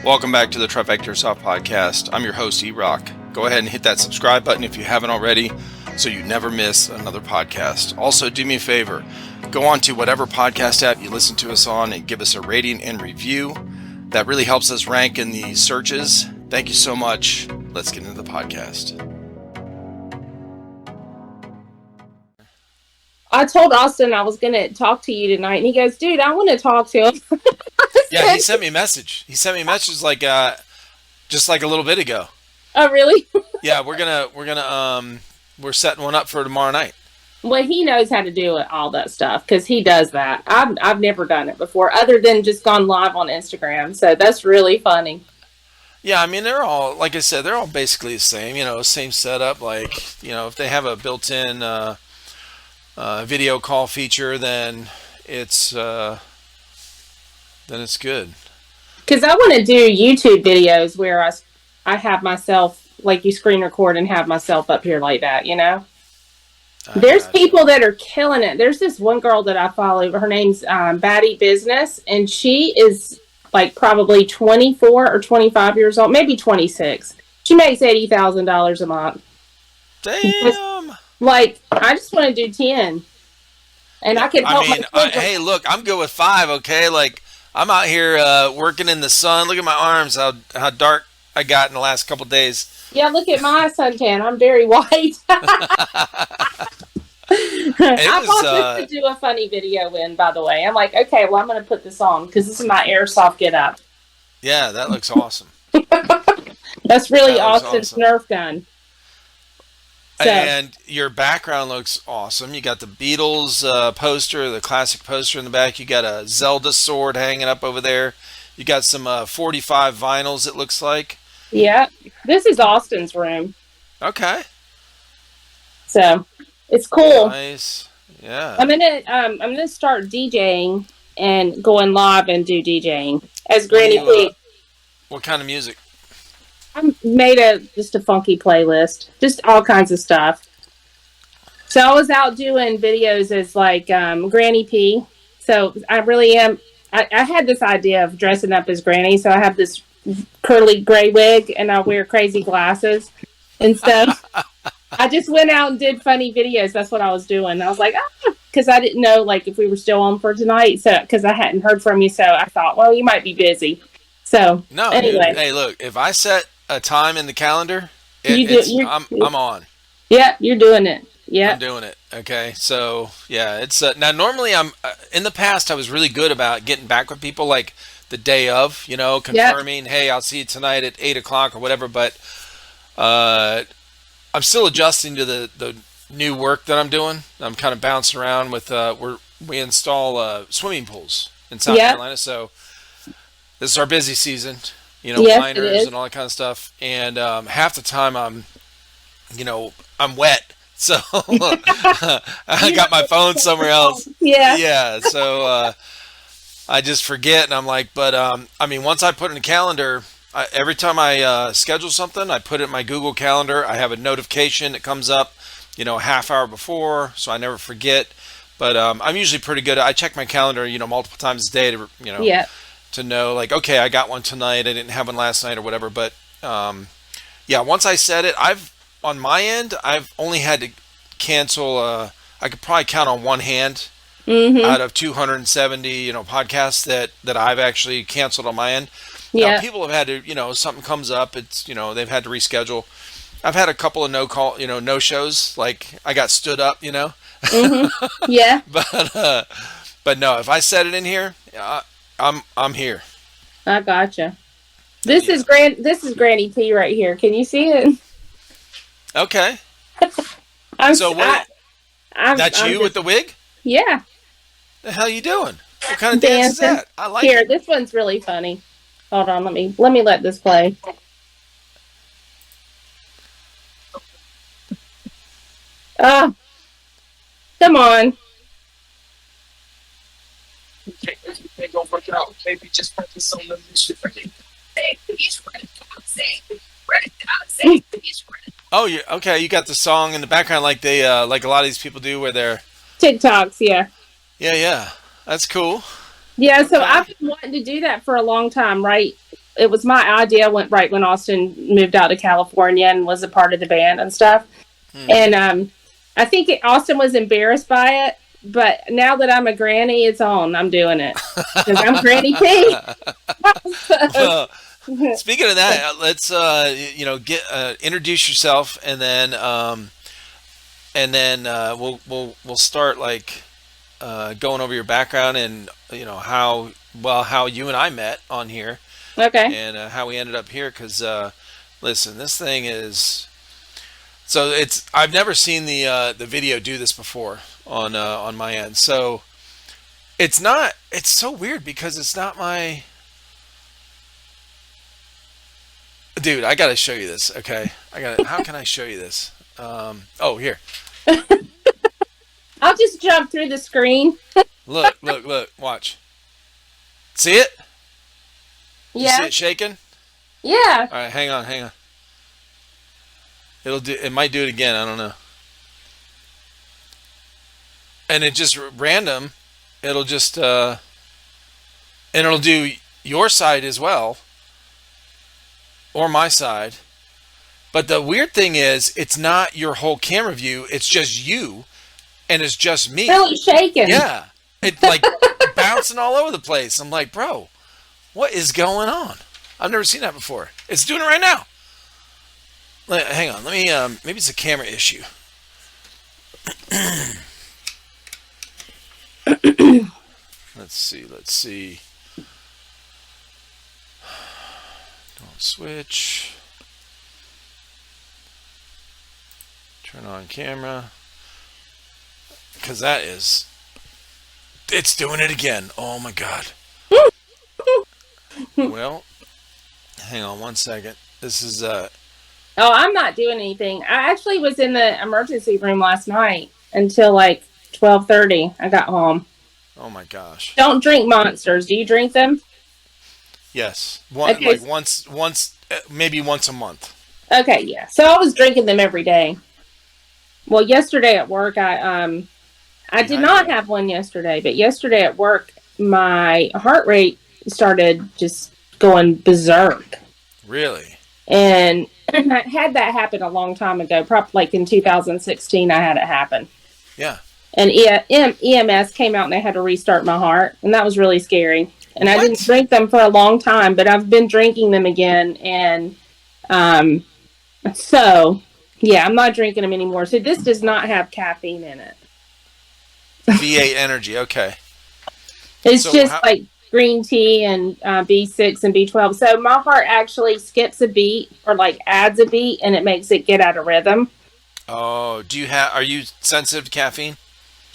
Welcome back to the Trifecta Airsoft Podcast. I'm your host, E-Rock. Go ahead and hit that subscribe button if you haven't already so you never miss another podcast. Also, do me a favor. Go on to whatever podcast app you listen to us on and give us a rating and review. That really helps us rank in the searches. Thank you so much. Let's get into the podcast. I told Austin I was going to talk to you tonight, and he goes, dude, I want to talk to him. Yeah, he sent me a message. He sent me a message just like a little bit ago. Oh, really? Yeah, we're setting one up for tomorrow night. Well, he knows how to do all that stuff because he does that. I've never done it before, other than just gone live on Instagram. So that's really funny. Yeah, I mean, they're all, like I said, they're all basically the same, same setup. Like, if they have a built-in video call feature, then it's good. Because I want to do YouTube videos where I have myself, like you screen record and have myself up here like that, There's people that are killing it. There's this one girl that I follow. Her name's Baddie Business, and she is like probably 24 or 25 years old, maybe 26. She makes $80,000 a month. Damn. I just want to do 10. And I can help hey, look, I'm good with 5, okay? Like, I'm out here working in the sun. Look at my arms, how dark I got in the last couple of days. Yeah, look at my suntan. I'm very white. I bought this to do a funny video in, by the way. I'm like, okay, well, I'm going to put this on because this is my Airsoft get up. Yeah, that looks awesome. That's really Austin's Nerf gun. So. And your background looks awesome. You got the Beatles poster, the classic poster in the back. You got a Zelda sword hanging up over there. You got some 45 vinyls, it looks like. Yeah, this is Austin's room. Okay. So it's cool. Nice. Yeah. I'm gonna start DJing and going live and do DJing as Granny P. What kind of music? I made just a funky playlist, just all kinds of stuff. So I was out doing videos as like Granny P. So I really am. I had this idea of dressing up as Granny. So I have this curly gray wig and I wear crazy glasses and stuff. I just went out and did funny videos. That's what I was doing. I was like, because I didn't know like if we were still on for tonight. So because I hadn't heard from you, so I thought, well, you might be busy. So no, anyway, dude, hey, look, if I set a time in the calendar, I'm on. Yeah, you're doing it. Yeah, I'm doing it. Okay, so yeah, it's now normally I'm in the past I was really good about getting back with people like the day of, confirming, hey, I'll see you tonight at 8:00 or whatever. But I'm still adjusting to the new work that I'm doing. I'm kind of bouncing around with we install swimming pools in South Carolina, so this is our busy season. Liners and all that kind of stuff. And half the time I'm wet. So I got my phone somewhere else. Yeah. Yeah. So I just forget. And I'm like, but once I put in a calendar, every time I schedule something, I put it in my Google Calendar. I have a notification that comes up, a half hour before. So I never forget. But I'm usually pretty good. I check my calendar, multiple times a day to know, like, okay, I got one tonight, I didn't have one last night or whatever. But once I set it, on my end, I've only had to cancel, I could probably count on one hand out of 270, podcasts that I've actually canceled on my end. Yeah. Now, people have had to, something comes up, it's, they've had to reschedule. I've had a couple of no shows, like I got stood up, Mm-hmm. Yeah. But no, if I set it in here, I'm here. I gotcha. This is Granny P right here. Can you see it? Okay. That's you with the wig? Yeah. The hell you doing? What kind of dance is that? I like it. This one's really funny. Hold on, let me let this play. Come on. Don't work it out. Maybe just focus on the mission. Oh, yeah. Okay, you got the song in the background, like they, like a lot of these people do, where they're TikToks. Yeah. Yeah. That's cool. Yeah. So I've been wanting to do that for a long time, right? it was my idea. Went right when Austin moved out to California and was a part of the band and stuff. And I think Austin was embarrassed by it. But now that I'm a granny, it's on. I'm doing it because I'm Granny P. Well, speaking of that, let's get introduce yourself, and then we'll start like going over your background and how you and I met on here, Okay. and how we ended up here. Because listen, this thing is it's I've never seen the video do this before on my end. So it's so weird because it's not my dude. I gotta show you this. Okay, how can I show you this? Oh, here. I'll just jump through the screen. Look, watch. See it? You see Yeah. it shaking? Yeah. All right, hang on. It might do it again, I don't know. And it just random, it'll just and it'll do your side as well or my side. But the weird thing is it's not your whole camera view, it's just you and it's just me. Really shaking. Yeah. It's like bouncing all over the place. I'm like, bro, what is going on? I've never seen that before. It's doing it right now. Hang on. Let me, maybe it's a camera issue. Let's see. Don't switch. Turn on camera. Because it's doing it again. Oh my God. Well, hang on one second. This is Oh, I'm not doing anything. I actually was in the emergency room last night until like 12:30. I got home. oh my gosh. Don't drink Monsters. Do you drink them? Yes. Okay. Like once maybe once a month. Okay, yeah. So I was drinking them every day. Well, yesterday at work, I did not have one yesterday, but yesterday at work, my heart rate started just going berserk. Really? And I had that happen a long time ago, probably like in 2016, I had it happen. Yeah. And EMS came out and they had to restart my heart, and that was really scary. And I didn't drink them for a long time, but I've been drinking them again, and so yeah, I'm not drinking them anymore. So this does not have caffeine in it. V8 energy. Okay. It's just like green tea and B6 and B12. So my heart actually skips a beat or like adds a beat, and it makes it get out of rhythm. Oh, are you sensitive to caffeine?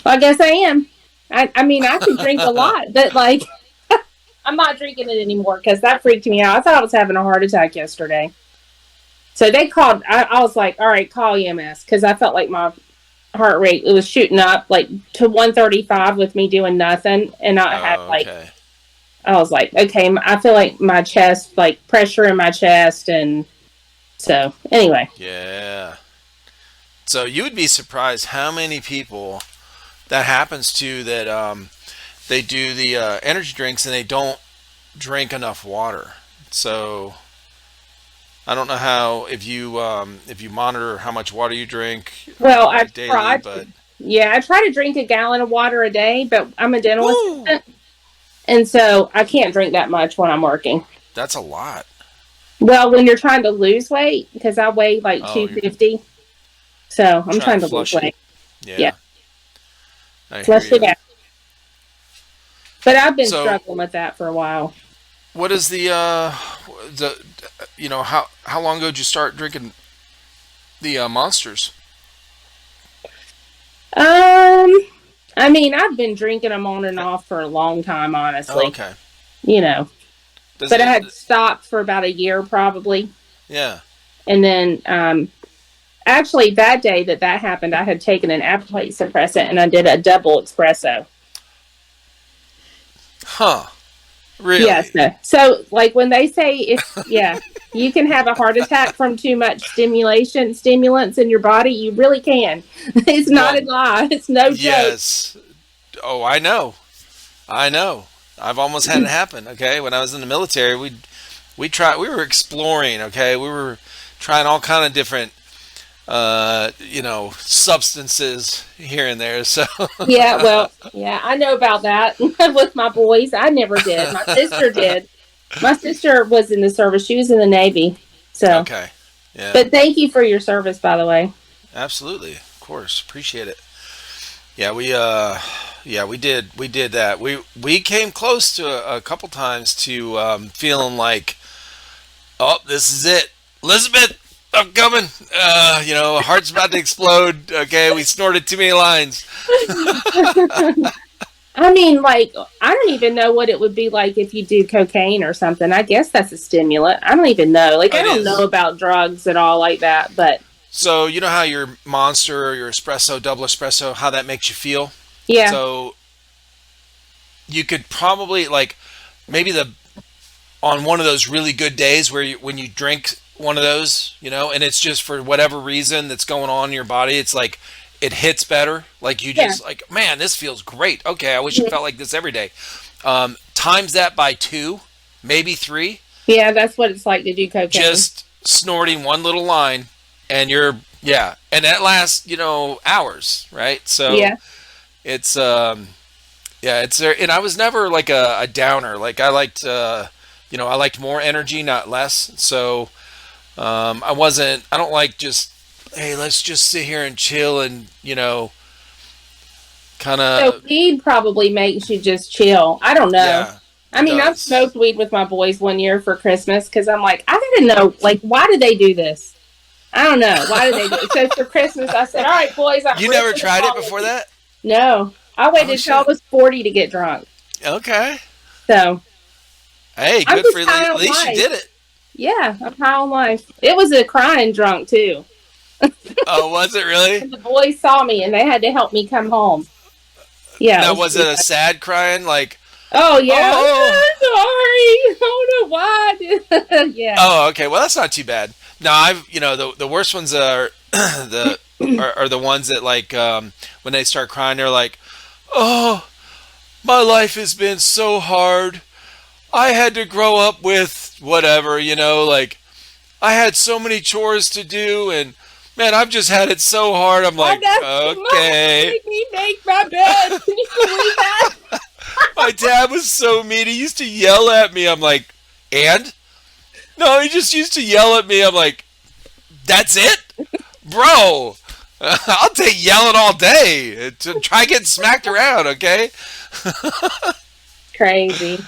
Well, I guess I am. I mean, I could drink a lot, but like, I'm not drinking it anymore because that freaked me out. I thought I was having a heart attack yesterday. So they called. I was like, all right, call EMS, because I felt like my heart rate, it was shooting up like to 135 with me doing nothing, and I had like, I was like, okay, I feel like my chest, like pressure in my chest, and so anyway. Yeah. So you would be surprised how many people that happens to, that they do the energy drinks and they don't drink enough water. So I don't know how, if you monitor how much water you drink. Well, I daily, tried. But yeah, I try to drink a gallon of water a day, but I'm a dental assistant, and so I can't drink that much when I'm working. That's a lot. Well, when you're trying to lose weight, because I weigh like 250, so I'm trying to lose weight. Yeah. Flush it out. But I've been struggling with that for a while. What is how long ago did you start drinking the Monsters? I mean, I've been drinking them on and off for a long time, honestly. Oh, okay. You know. But I had stopped for about a year, probably. Yeah. And then, actually, that day that happened, I had taken an appetite suppressant, and I did a double espresso. Huh. Really? Yes. So, like, when they say, you can have a heart attack from too much stimulants in your body, you really can. It's not a lie. It's no joke. Yes. Oh, I know. I've almost had it happen. Okay. When I was in the military, We were exploring. Okay, we were trying all kind of different, substances here and there. So Yeah, well, yeah, I know about that with my boys. I never did. My sister did. My sister was in the service. She was in the Navy. So, okay, yeah, but thank you for your service, by the way. absolutely, of course, appreciate it. Yeah, we did that. We came close to a couple times to feeling like, oh, this is it, Elizabeth. I'm coming. Heart's about to explode. Okay, we snorted too many lines. I mean, like, I don't even know what it would be like if you do cocaine or something. I guess that's a stimulant. I don't even know. Like, I It don't is. know about drugs at all like that. But So you know how your monster or your espresso, double espresso, how that makes you feel. yeah, So you could probably like maybe the on one of those really good days where when you drink one of those, and it's just for whatever reason that's going on in your body, it's like it hits better. Like you yeah, just like, man, this feels great. Okay, I wish it felt like this every day. Times that by two, maybe three, yeah. That's what it's like to do cocaine. just snorting one little line, and and that lasts, hours, right? So Yeah, it's yeah, it's there, and I was never like a downer. Like I liked more energy, not less. So I don't like just, hey, let's just sit here and chill and, kind so of, weed probably makes you just chill. I don't know. yeah, I it mean, I've does. smoked weed with my boys one year for Christmas because I'm like, I gotta know, like, why do they do this? I don't know. Why do they do it? So for Christmas, I said, all right, boys, I'm You never ripping the tried it bottle. before that? No, I Oh, waited till I shit. was 40 to get drunk. Okay. So Hey, I'm good for just you. high At on least you life. did it. Yeah, I'm high on life. It was a crying drunk too. Oh, was it really? And the boys saw me and they had to help me come home. Yeah, it Now, was was pretty it a bad. sad crying? Like, Oh yeah, oh, I'm sorry. I don't know why. Yeah. oh, okay. Well, that's not too bad. No, the worst ones are are the ones that like when they start crying, they're like, oh, my life has been so hard. I had to grow up with whatever, like I had so many chores to do, and man, I've just had it so hard. I'm I like, got mom okay. made me make my bed. Can you believe that? My dad was so mean. He used to yell at me. I'm like, and? No, he just used to yell at me. I'm like, that's it? Bro, I'll take yelling all day to try getting smacked around, okay? Crazy.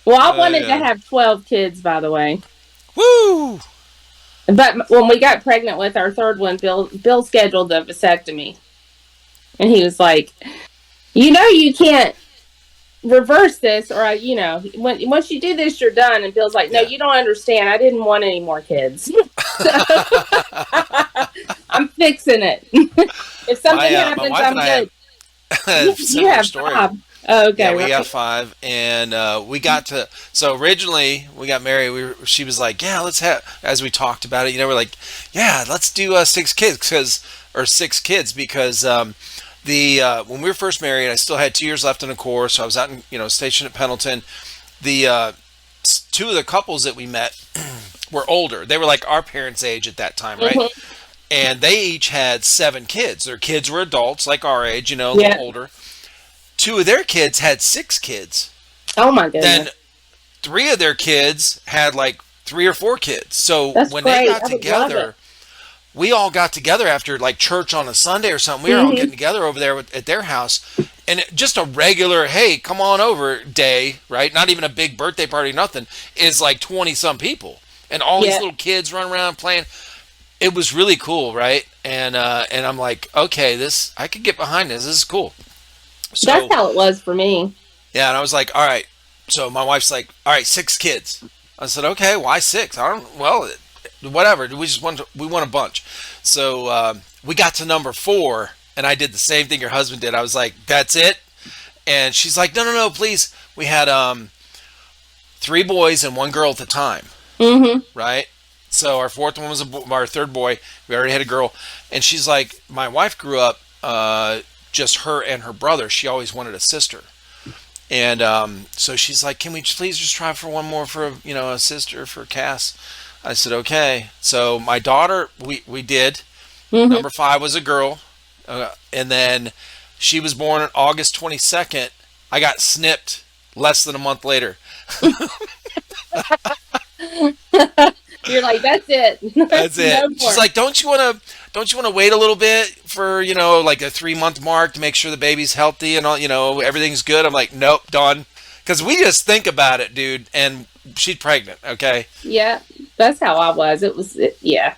Well, I wanted to Yeah. have 12 kids, by the way. Woo! But when we got pregnant with our third one, Bill scheduled a vasectomy. And he was like, you can't reverse this, or once you do this, you're done. And Bill's like, no, Yeah. you don't understand. I didn't want any more kids. I'm fixing it. If something My happens, wife I'm and I good. have a You similar have story. five. Oh, Yeah, okay, we have right. five, and we got to. So originally, we got married. She was like, "Yeah, let's have." As we talked about it, we're like, "Yeah, let's do six kids because the when we were first married, I still had 2 years left in the Corps, so I was out in stationed at Pendleton. The two of the couples that we met were older. They were like our parents' age at that time, right? Hmm. And they each had 7 kids. Their kids were adults, like our age, a little Yeah. older. Two of their kids had 6 kids. Oh my Then goodness. 3 of their kids had like 3 or 4 kids. So That's when they great. got I would love it. together, we all got together after like church on a Sunday or something. We were all Hmm. getting together over there at their house, and just a regular, hey, come on over day, right? Not even a big birthday party, nothing. Is like 20 some people, and all these Yeah. little kids running around playing. It was really cool, right? And I'm like, okay, this I could get behind this. This is cool. That's So how it was for me. yeah, and I was like, all right. So my wife's like, all right, 6 kids. I said, okay, why six? I don't. Well, whatever. We want a bunch. So we got to number 4, and I did the same thing your husband did. I was like, that's it. And she's like, no, no, no, please. We had 3 boys and 1 girl at the time, Hmm. right? So our fourth one was our third boy. We already had a girl, and she's like, my wife grew up just her and her brother. She always wanted a sister, And so she's like, "Can we please just try for one more for a sister for Cass?" I said, "Okay." So my daughter, we did. Hmm. Number 5 was a girl, and then she was born on August 22nd. I got snipped less than a month later. You're like, that's it. That's it. No She's more. like, don't you want to wait a little bit for like a 3 month mark to make sure the baby's healthy and all, everything's good. I'm like, nope, done. Because we just think about it, dude, and she's pregnant. Okay. Yeah, that's how I was. Yeah,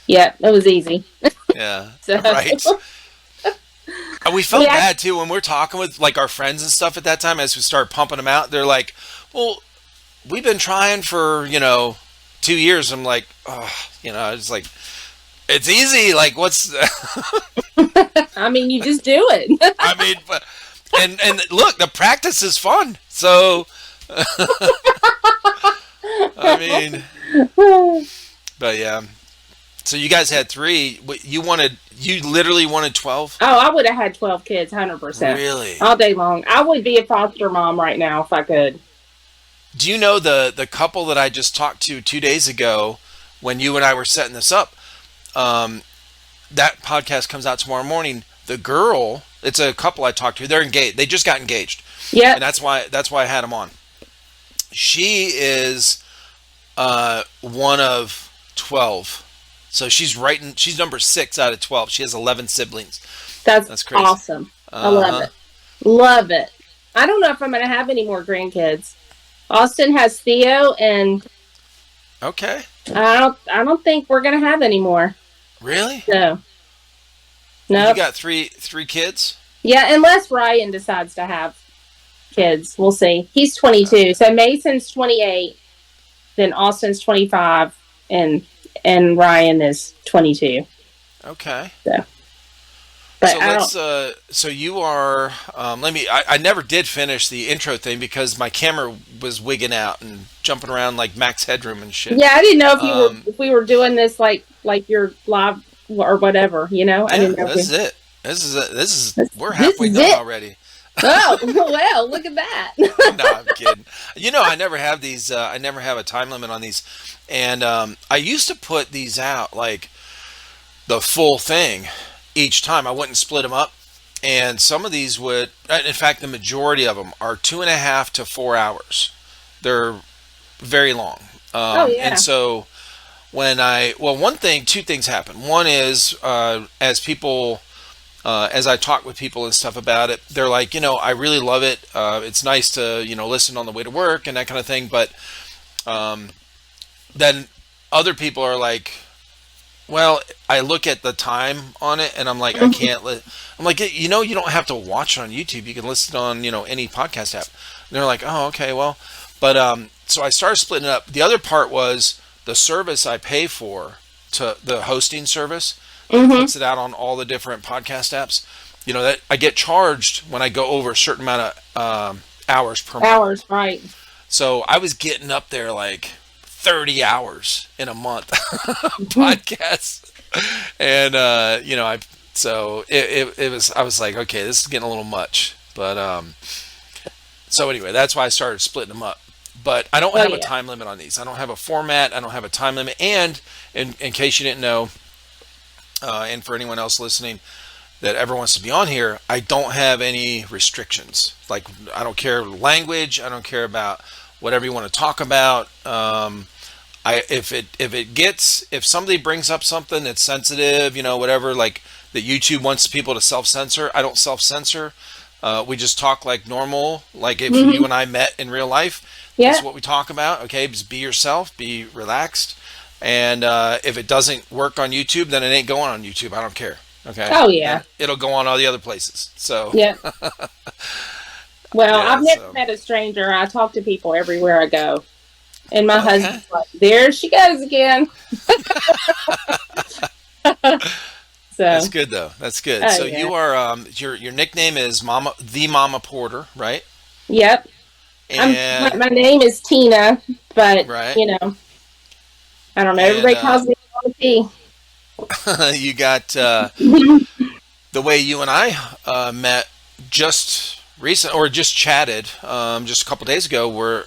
yeah, it was easy. Yeah. So, Right. And we felt yeah, bad too when we're talking with like our friends and stuff at that time as we start pumping them out. They're like, well, we've been trying for 2 years. I'm like, oh, it's like it's easy. Like, what's I mean, you just do it. I mean, but and look, the practice is fun. So I mean, but yeah. So you guys had 3. You literally wanted 12. Oh, I would have had 12 kids, 100%, Really? all day long. I would be a foster mom right now if I could. Do you know the couple that I just talked to 2 days ago when you and I were setting this up? Um, that podcast comes out tomorrow morning. The girl, it's a couple I talked to. They're engaged. They just got engaged, and Yep. that's why I had them on. She is one of 12. So she's number 6 out of 12. She has 11 siblings. That's That's crazy. awesome. I love Uh-huh. it. Love it. I don't know if I'm going to have any more grandkids. Austin has Theo, and Okay. I don't think we're going to have any more. Really? No. You Nope. got three kids? Yeah, unless Ryan decides to have kids. We'll see. He's 22. So Mason's 28, then Austin's 25, and Ryan is 22. Okay. So, but So I let's. don't. So you are. Let me. I never did finish the intro thing because my camera was wigging out and jumping around like max headroom and shit. Yeah, I didn't know Um, if we were doing this like your live or whatever. I yeah, didn't know. this is it. This is it. This is. We're This halfway is done it. already. Oh well, look at that. No, I'm kidding. I never have these. I never have a time limit on these, and I used to put these out like the full thing each time. I wouldn't split them up, and some of these would. In fact, the majority of them are 2.5 to 4 hours. They're very long, Oh and yeah. so two things happen. One is as I talk with people and stuff about it, they're like, I really love it. It's nice to, listen on the way to work and that kind of thing. But um, then other people are like, well, I look at the time on it and I'm like, I Mhm. can't. I'm like, you don't have to watch it on YouTube. You can listen on, any podcast app. And they're like, oh, okay, well, but so I started splitting it up. The other part was the service I pay for to the hosting service that Mhm. puts it out on all the different podcast apps. That I get charged when I go over a certain amount of hours per month. Hours, right? So I was getting up there like 30 hours in a month Mhm. podcasts, and it was. I was like, okay, this is getting a little much, but so anyway, that's why I started splitting them up. But I don't Oh have a yeah. time limit on these. I don't have a format. I don't have a time limit. And in case you didn't know, and for anyone else listening that ever wants to be on here, I don't have any restrictions. Like I don't care language. I don't care about whatever you want to talk about. If somebody brings up something that's sensitive, whatever, like that YouTube wants people to self censor, I don't self censor. We just talk like normal, like if you Mhm. and I met in real life. This Yeah. is what we talk about. Okay, just be yourself, be relaxed, and if it doesn't work on YouTube, then it ain't going on YouTube. I don't care. Okay, Oh and yeah. it'll go on all the other places. So Yeah. Well, yeah, I've never so met a stranger. I talk to people everywhere I go. And my okay, husband's like, there she goes again. that's So, good though. That's good. oh So yeah. you are your nickname is Mama Porter, right? Yep. My, And my name is Tina, but right, I don't know. and Everybody calls me Mama T. you got the way you and I met just recent or just chatted just a couple days ago where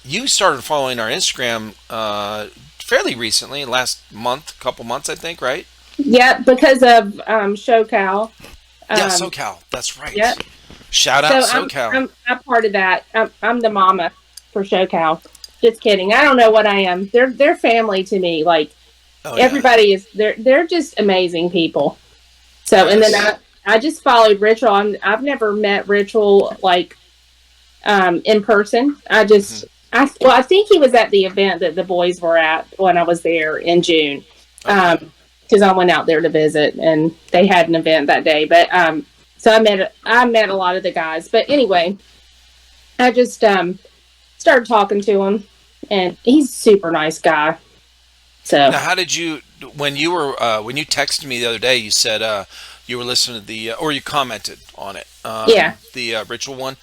you started following our Instagram fairly recently, last month, couple months, I think, right? Yep, because of SoCal. Yeah, Um, SoCal. That's right. yep. Shout out So SoCal. I'm part of that. I'm the mama for SoCal. Just kidding. I don't know what I am. They're family to me. Like Oh yeah. everybody is. They're just amazing people. So and then Yes. I just followed Ritual. I've never met Ritual like in person. Hmm. I think he was at the event that the boys were at when I was there in June. Okay. Because I went out there to visit and they had an event that day. But so I met a lot of the guys. But anyway, I just started talking to him, and he's a super nice guy. So Now, how did you when you texted me the other day? You said you were listening to the or you commented on it. yeah, The ritual one.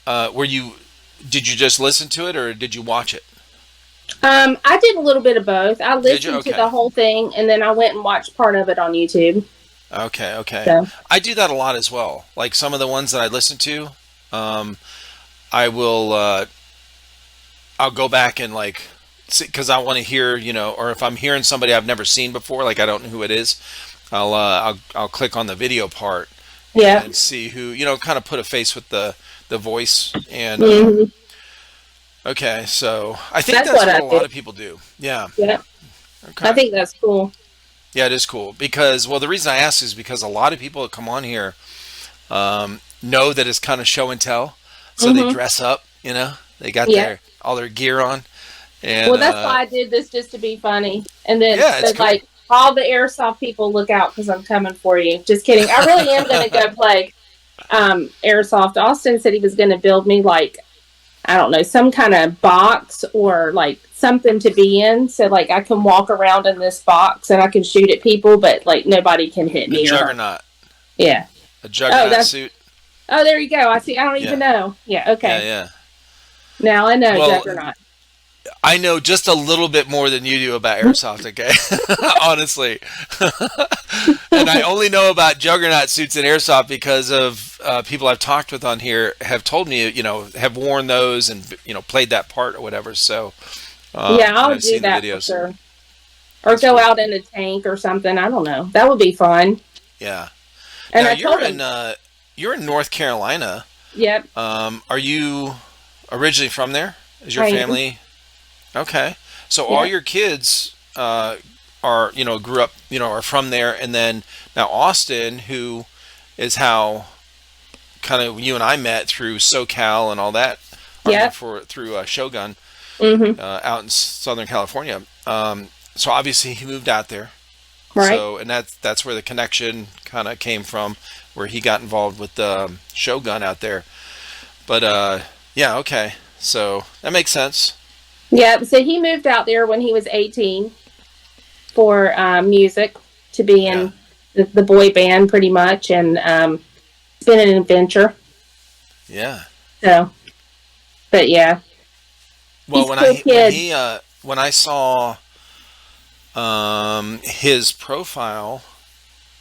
Were you? Did you just listen to it or did you watch it? I did a little bit of both. I Did you? listened to Okay. the whole thing, and then I went and watched part of it on YouTube. Okay. Okay. So I do that a lot as well. Like some of the ones that I listen to, um, I will. I'll go back and like because I want to hear, or if I'm hearing somebody I've never seen before, like I don't know who it is, I'll click on the video part yeah, and see who, kind of put a face with the voice. And hmm okay, so I think that's that's what what I a lot did. of people do. Yeah. Yeah, I Okay. think that's cool. Yeah, it is cool because well, the reason I ask is because a lot of people that come on here know that it's kind of show and tell, so they Hmm. dress up. They got Yeah. their all their gear on, and Well, that's why I did this just to be funny, and then yeah, it's cool. like all the airsoft people look out because I'm coming for you. Just kidding. I really am going to go play airsoft. Austin said he was going to build me like I don't know some kind of box or like something to be in, so like I can walk around in this box and I can shoot at people, but like nobody can hit A me or hurt. juggernaut, Yeah. a Oh, juggernaut that's suit. there you go. I see. I don't even Yeah, know. Yeah. yeah, Okay. yeah. Now I know Well, Juggernaut. I know just a little bit more than you do about airsoft. Okay, honestly, and I only know about juggernaut suits and airsoft because of people I've talked with on here have told me, have worn those and played that part or whatever. So, Yeah, and I'll I've do seen the that for videos. sure. Or That's go cool. out in a tank or something. I don't know. That would be fun. Yeah. And Now I told him, you're in North Carolina. yep, Are you originally from there? Is your I am. family okay? So all Yeah. your kids are grew up are from there, and then now Austin, who is how kind of you and I met through SoCal and all that, or Yep. for through Shogun Mm-hmm. out in Southern California. So obviously he moved out there. Right. So and that's where the connection kind of came from, where he got involved with the Shogun out there. But yeah, okay. So that makes sense. Yeah. So he moved out there when he was 18 for music to be Yeah. in the boy band pretty much. And it's been an adventure. Yeah. So, but yeah, Well, he's a cool kid. when I saw his profile,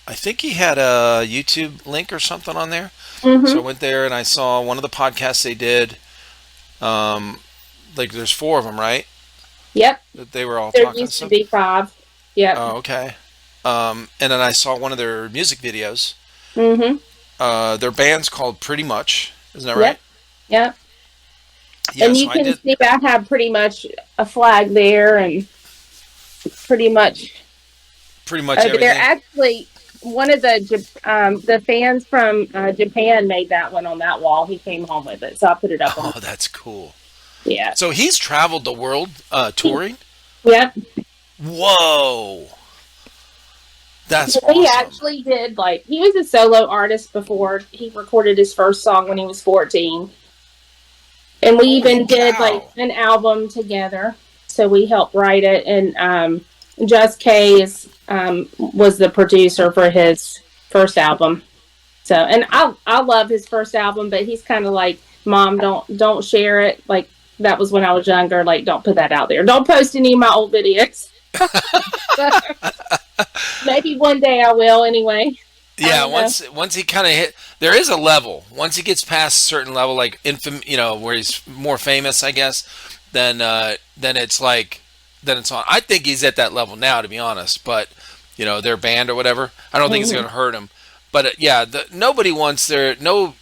I think he had a YouTube link or something on there. So I Mm-hmm. went there and I saw one of the podcasts they did. Um, like there's four of them, right? Yep. That they were all There talking. used to So be five. Yep. oh, okay. And then I saw one of their music videos. Mm-hmm. Their band's called Pretty Much, isn't that right? Yep. Yep. Yeah. And So you I can did see I have pretty much a flag there and pretty much pretty much over there. everything. Actually, one of the fans from Japan made that one on that wall. He came home with it, so I put it up on. Oh, that's cool. Yeah. So he's traveled the world touring. Yep. Whoa, that's He awesome. actually did like he was a solo artist before he recorded his first song when he was 14. And we Holy even did like cow. an album together. So we helped write it and Just K was the producer for his first album. So and I love his first album, but he's kind of like, Mom, don't share it. Like that was when I was younger. Like don't put that out there. Don't post any of my old videos. So, maybe one day I will anyway. I Yeah, don't know. once he kind of hit, there is a level. Once he gets past a certain level, like where he's more famous, I guess, then it's like, then it's on. I think he's at that level now, to be honest. But their band or whatever, I don't think it's going Mhm. to hurt him. But yeah, nobody wants their no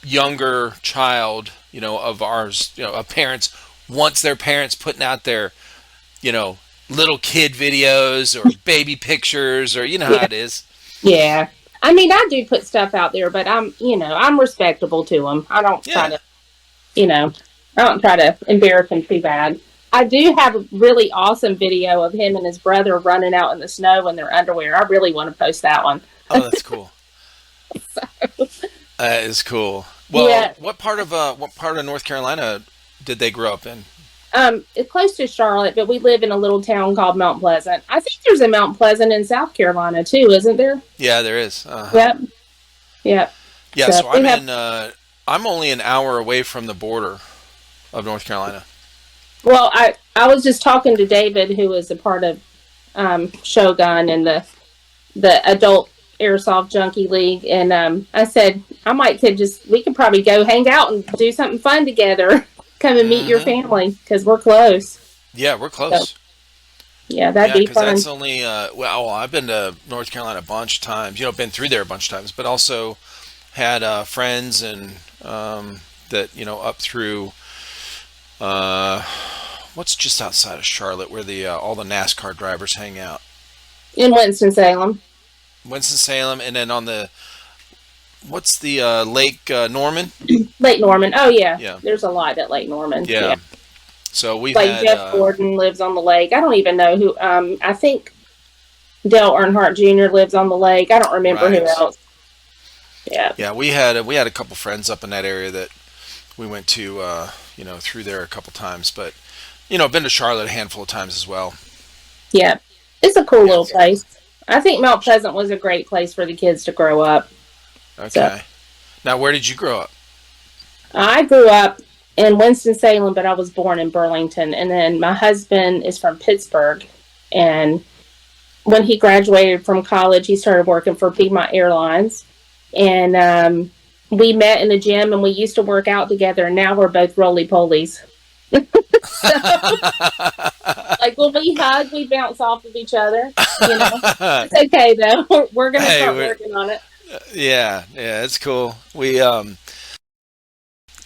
younger child, of ours, of parents wants their parents putting out their, you know, little kid videos or baby pictures or how Yeah, it is. yeah. I mean, I do put stuff out there, but I'm respectable to them. I don't try Yeah. to, you know, I don't try to embarrass him too bad. I do have a really awesome video of him and his brother running out in the snow in their underwear. I really want to post that one. Oh, that's cool. That is cool. Well, Yeah, what part of North Carolina did they grow up in? it's close to Charlotte, but we live in a little town called Mount Pleasant. I think there's a Mount Pleasant in South Carolina too, isn't there? Yeah, there is. Uh-huh. Yep, yep. Yeah, So so we have. I'm only an hour away from the border of North Carolina. Well, I was just talking to David, who is a part of Shogun and the adult Airsoft Junkie League, and I said I might could just we could probably go hang out and do something fun together. Come and meet your Hmm. family because we're close. Yeah, we're So close. yeah, that'd Yeah, be because fun. that's only I've been to North Carolina a bunch of times. Been through there a bunch of times, but also had friends and that up through uh, what's just outside of Charlotte where the all the NASCAR drivers hang out. In Winston Salem, Winston Salem, and then on the what's the Lake Norman? Lake Norman. Oh yeah, Yeah, there's a lot at Lake Norman. Yeah, yeah. So we've like had Jeff Gordon lives on the lake. I don't even know who. I think Dale Earnhardt Jr. lives on the lake. I don't remember who right. else. Yeah, Yeah, we had a couple friends up in that area that we went to through there a couple times, but been to Charlotte a handful of times as well. yeah. It's a cool Yeah. little place. I think Mount Pleasant was a great place for the kids to grow up. So Okay. Now, where did you grow up? I grew up in Winston-Salem, but I was born in Burlington. And then my husband is from Pittsburgh. And when he graduated from college, he started working for Piedmont Airlines. And we met in the gym and we used to work out together. And now we're both roly polies. So, like when we hug, we bounce off of each other. You know, it's okay though. We're going to Hey, start working on it. yeah, yeah, it's cool. We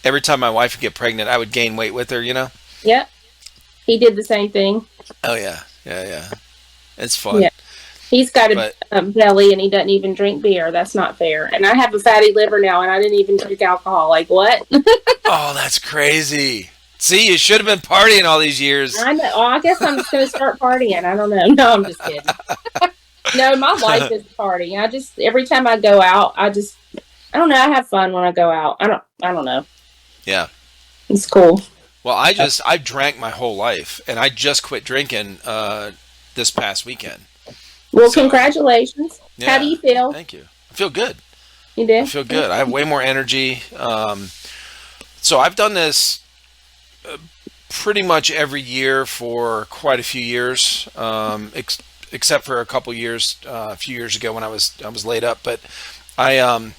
every time my wife would get pregnant, I would gain weight with her. Yep. He did the same thing. Oh yeah, yeah, yeah. It's Yeah. fun, He's got but a belly and he doesn't even drink beer. That's not fair. And I have a fatty liver now and I didn't even drink alcohol. Like, what? oh, that's crazy. See, you should have been partying all these years. I know. Oh, I guess I'm just going to start partying. I don't know. No, I'm just kidding. No, my life is a party. Every time I go out, I don't know. I have fun when I go out. I don't know. Yeah. It's cool. Well, I've drank my whole life, and I just quit drinking this past weekend. Well, So congratulations. How do yeah, you feel? thank you. I feel good. You I do? feel good. I have way more energy. So I've done this pretty much every year for quite a few years, except for a couple years, a few years ago when I was laid up. But I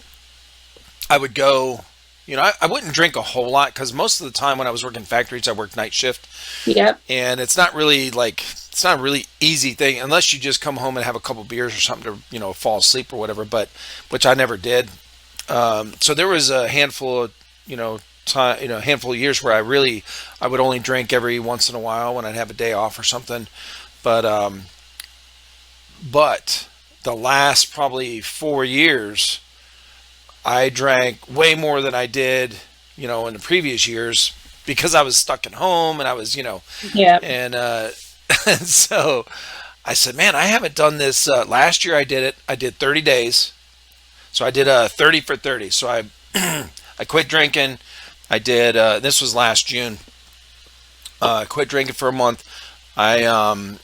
would go. I wouldn't drink a whole lot because most of the time when I was working factories, I worked night shift, Yep. and it's not a really easy thing unless you just come home and have a couple beers or something to fall asleep or whatever. But which I never did. So there was a handful of time, handful of years where I would only drink every once in a while when I'd have a day off or something. But the last probably 4 years, I drank way more than I did, in the previous years because I was stuck at home and I was, Yep. and so I said, man, I haven't done this. Last year I did it. I did 30 days. So I did 30 for 30. So I I quit drinking. I did. This was last June. I quit drinking for a month. I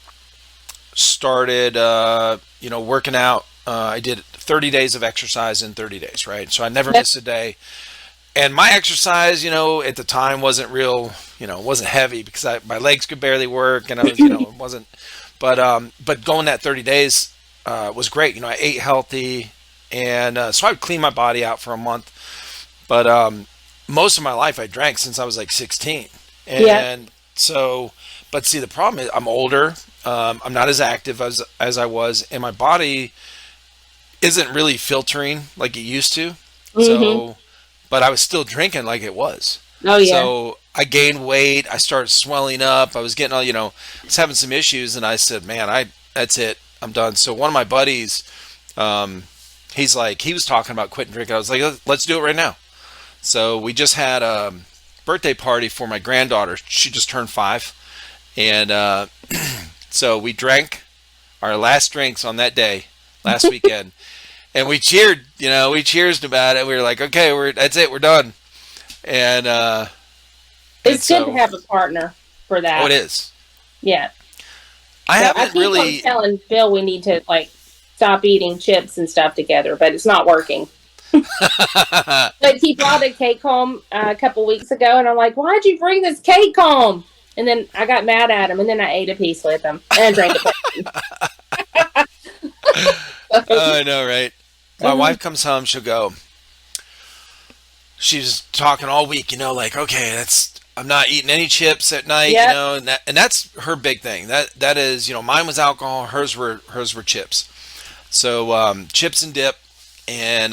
started, working out. I did 30 days of exercise in 30 days, right? So I never Yep. missed a day. And my exercise, at the time wasn't real, wasn't heavy because my legs could barely work, and I was, it wasn't. But going that 30 days was great. I ate healthy. and so I would clean my body out for a month. But most of my life I drank since I was like 16, Yeah. and so. But see, the problem is I'm older. I'm not as active as I was, and my body isn't really filtering like it used to. Mm-hmm. So, but I was still drinking like it was. Oh yeah. So I gained weight. I started swelling up. I was getting all, I was having some issues, and I said, "Man, that's it. I'm done." So one of my buddies, um, he's like, he was talking about quitting drinking. I was like, "Let's do it right now." So we just had a birthday party for my granddaughter. She just turned 5, and so we drank our last drinks on that day, last weekend, and we cheered. We cheersed about it. We were like, "Okay, that's it. We're done." And It's good to so, have a partner for oh, that. it is. Yeah. I So I haven't keep on really. telling Phil we need to like stop eating chips and stuff together, but it's not working. Like he brought a cake home a couple weeks ago, and I'm like, "Why'd you bring this cake home?" And then I got mad at him, and then I ate a piece with him and drank I know, right? My Mhm. wife comes home. She'll go. She's talking all week, like, okay, I'm not eating any chips at night, Yep. and that's her big thing. That is, mine was alcohol, hers were chips. So chips and dip, and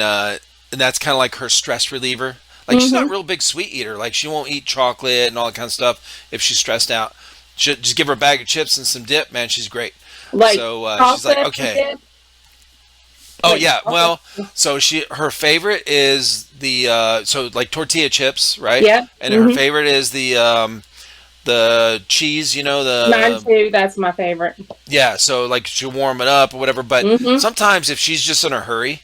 that's kind of like her stress reliever. Like she's not a Mhm. real big sweet eater. Like she won't eat chocolate and all that kind of stuff if she's stressed out. Just give her a bag of chips and some dip, man. She's great. Like So she's like, chocolate okay. dip, Oh like yeah, chocolate. well, so her favorite is the so like tortilla chips, right? Yep. And her Mhm. favorite is the cheese, Mine the too. That's my favorite. yeah. So like she'll warm it up or whatever. But Mhm. sometimes if she's just in a hurry,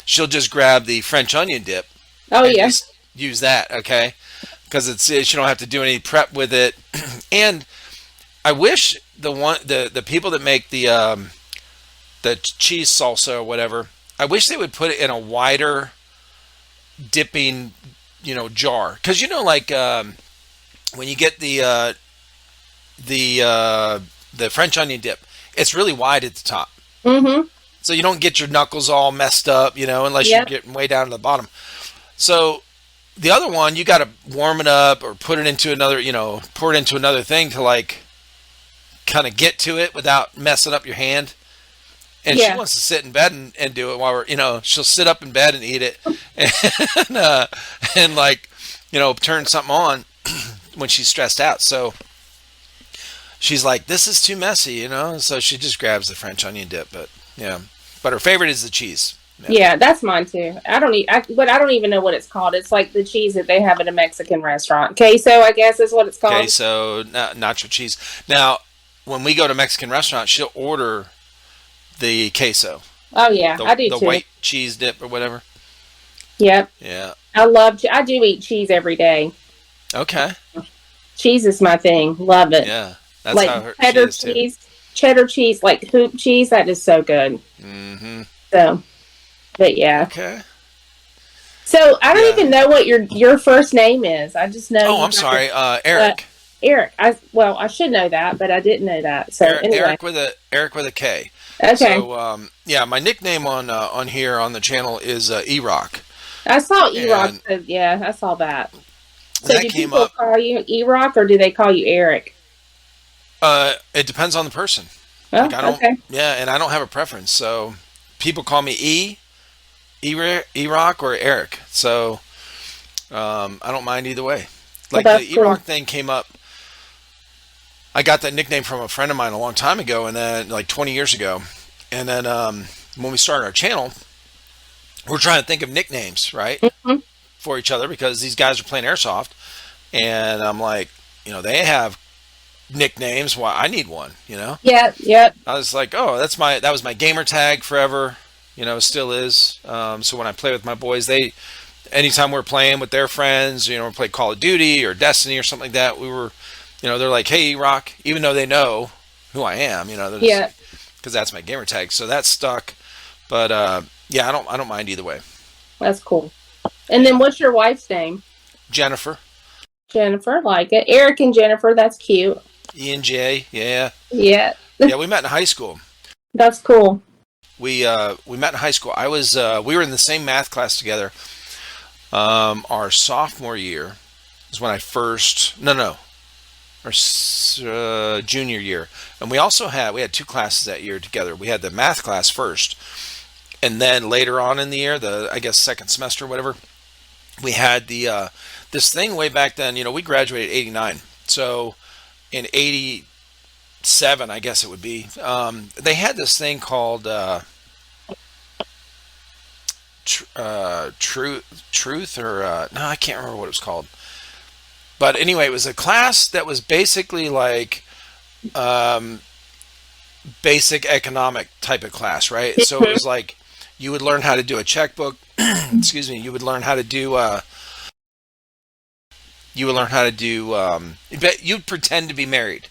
she'll just grab the French onion dip Oh and yeah. just use that, okay? Because she don't have to do any prep with it. And I wish the people that make the cheese salsa or whatever, I wish they would put it in a wider dipping, jar. Because like when you get the French onion dip, it's really wide at the top, Mhm. so you don't get your knuckles all messed up, unless you're Yep. getting way down to the bottom. So the other one, you got to warm it up or put it into another, pour it into another thing to like kind of get to it without messing up your hand. And she Yeah. wants to sit in bed and do it while she'll sit up in bed and eat it, and like, turn something on when she's stressed out. So she's like, this is too messy, So she just grabs the French onion dip, but yeah. But her favorite is the cheese. Yeah. Yeah, that's mine too. But I don't even know what it's called. It's like the cheese that they have at a Mexican restaurant. Queso, I guess, is what it's Okay, called. so nacho cheese. Now, when we go to Mexican restaurants, she'll order the queso, Oh yeah, the I do the too. white cheese dip or whatever. Yep, Yeah. I do eat cheese every day. Okay. Cheese is my thing. Love it. Yeah. That's Like how she cheddar is too. cheese, cheddar cheese, like hoop cheese. That is so good. Hmm. So, but yeah. Okay. So I don't Yeah. even know what your first name is. I just know Oh, you I'm got sorry. uh, Eric. Eric. I should know that, but I didn't know that. So Eric. anyway, Eric with a K. okay. So yeah, my nickname on here on the channel is E-Rock, I saw E-Rock. and So yeah, I saw that. So that do came people up. call you E-Rock or do they call you Eric? It depends on the person. Oh, Like I don't. okay. Yeah, and I don't have a preference. So people call me E-Rock or Eric. So I don't mind either way. Well, Like the that's cool. E-Rock thing came up. I got that nickname from a friend of mine a long time ago, and then like 20 years ago, and then when we started our channel, we're trying to think of nicknames, right, Mhm. for each other because these guys are playing airsoft, and I'm like, they have nicknames. Why I need one, Yeah, yep. I was like, oh, that was my gamer tag forever, still is. So when I play with my boys, anytime we're playing with their friends, we play Call of Duty or Destiny or something like that, we were, they're like, hey, Rock, even though they know who I am, Yeah, because that's my gamer tag. So that's stuck. But yeah, I don't mind either way. that's cool. And then Yeah, what's your wife's name? Jennifer, Jennifer, like it. Eric and Jennifer, that's cute. E and J, yeah, Yeah, yeah. We met in high school. that's cool. we met in high school. I was we were in the same math class together. Our sophomore year is when I first our junior year, and we had two classes that year together. We had the math class first, and then later on in the year, the I guess second semester, whatever, we had the this thing way back then. We graduated '89, so in '87, I guess it would be. They had this thing called truth or no, I can't remember what it was called. But anyway, it was a class that was basically like um, basic economic type of class, right? So it was like you would learn how to do a checkbook. Excuse me. You would learn how to do. You would learn how to do. You'd pretend to be married,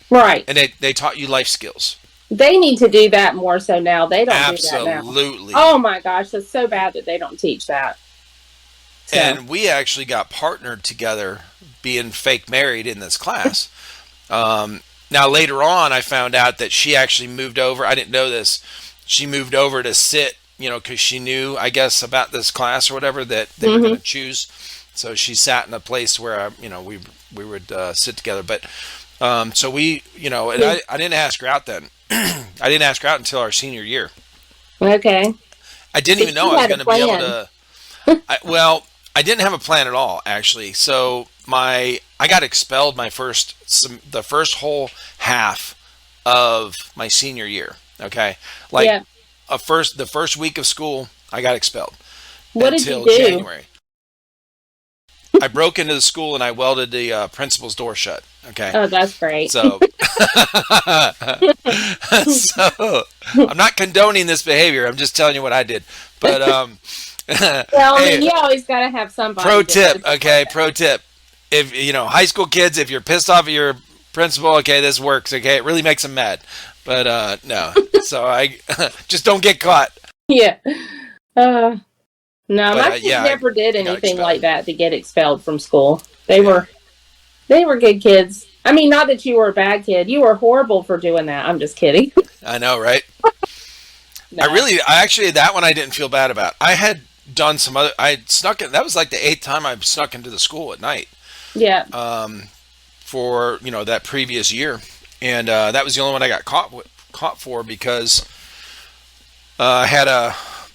Right. and they taught you life skills. They need to do that more so now. They don't do that now. Absolutely. Oh my gosh, it's so bad that they don't teach that. So, And we actually got partnered together, being fake married in this class. Now later on, I found out that she actually moved over. I didn't know this. She moved over to sit, because she knew, I guess, about this class or whatever that they were going to choose. So she sat in a place where we would sit together. But so we, and I didn't ask her out then. I didn't ask her out until our senior year. okay. I didn't even know I was going to be able to. I didn't have a plan at all, actually. So I got expelled the first whole half of my senior year. Okay, like Yeah. the first week of school, I got expelled What did you until do? January. I broke into the school and I welded the principal's door shut. Okay, Oh, that's great. so so I'm not condoning this behavior. I'm just telling you what I did. But Well, I hey, mean, you always got to have somebody. pro that tip, does okay? that. Pro tip. If high school kids, if you're pissed off at your principal, okay, this works. Okay, it really makes them mad. But no, so I just don't get caught. Yeah. No, But my kids yeah, never did I got anything expelled. like that to get expelled from school. They Yeah. were good kids. I mean, not that you were a bad kid. You were horrible for doing that. I'm just kidding. I know, right? No. I actually, that one I didn't feel bad about. I had done some other, I had snuck in, that was like the eighth time I snuck into the school at night Yeah. for, that previous year. And that was the only one I got caught for because I had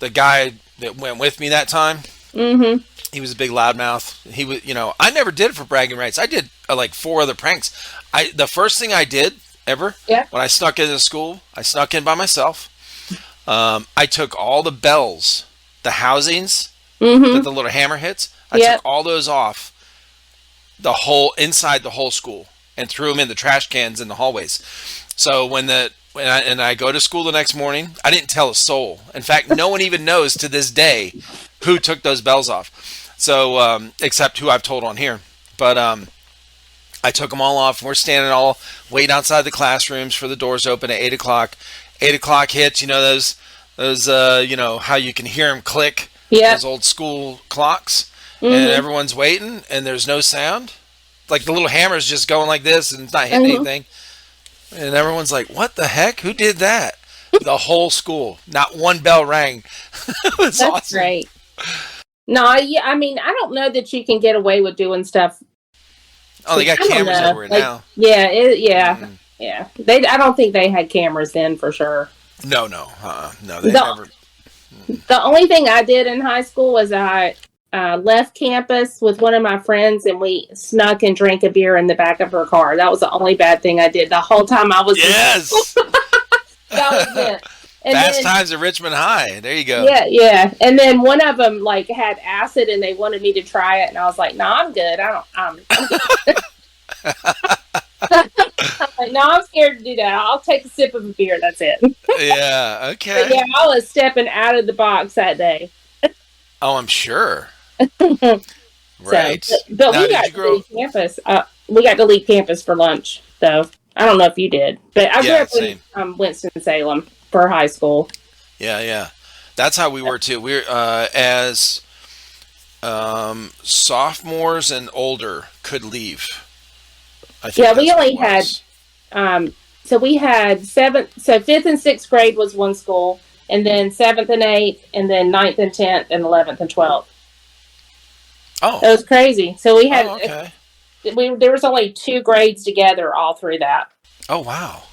the guy that went with me that time. Mm-hmm. He was a big loudmouth. He was, I never did it for bragging rights. I did like 4 other pranks. The first thing I did ever Yeah. when I snuck into school, I snuck in by myself. I took all the bells, the housings Mm-hmm. that the little hammer hits. I Yep. took all those off inside the whole school and threw them in the trash cans in the hallways. So when I go to school the next morning, I didn't tell a soul. In fact, no one even knows to this day who took those bells off. So except who I've told on here. But I took them all off. We're standing all waiting outside the classrooms for the doors open at 8 o'clock. 8 o'clock hits. Those how you can hear them click. Yeah. Those old school clocks. Mm-hmm. And everyone's waiting, and there's no sound. Like the little hammer's just going like this, and it's not hitting Mm-hmm. anything. And everyone's like, "What the heck? Who did that?" The whole school, not one bell rang. It was That's awesome. great. No, yeah. I mean, I don't know that you can get away with doing stuff. Oh, they got I don't cameras know. everywhere Like, now. Yeah. Yeah. Mm. Yeah. I don't think they had cameras then for sure. No, they The- never. The only thing I did in high school was I left campus with one of my friends and we snuck and drank a beer in the back of her car. That was the only bad thing I did the whole time I was Yes, That was it. And Fast then, Times at Richmond High. There you go. yeah. And then one of them like had acid and they wanted me to try it and I was like, no, I'm good. I'm good. I'm like, no, I'm scared to do that. I'll take a sip of a beer. That's it. Yeah. Okay. But yeah, I was stepping out of the box that day. Oh, I'm sure. Right. So, but Now, we did got you to grow- leave campus. We got to leave campus for lunch, though. I don't know if you did, but I grew Yeah, up in Winston-Salem for high school. Yeah. That's how we were too. We're as sophomores and older could leave. I think Yeah, we that's what only it was. So we had fifth and sixth grade was one school, and then 7th and 8th, and then 9th and 10th, and 11th and 12th. Oh. It was crazy. So we had, Oh, okay. there was only 2 grades together all through that. Oh, wow.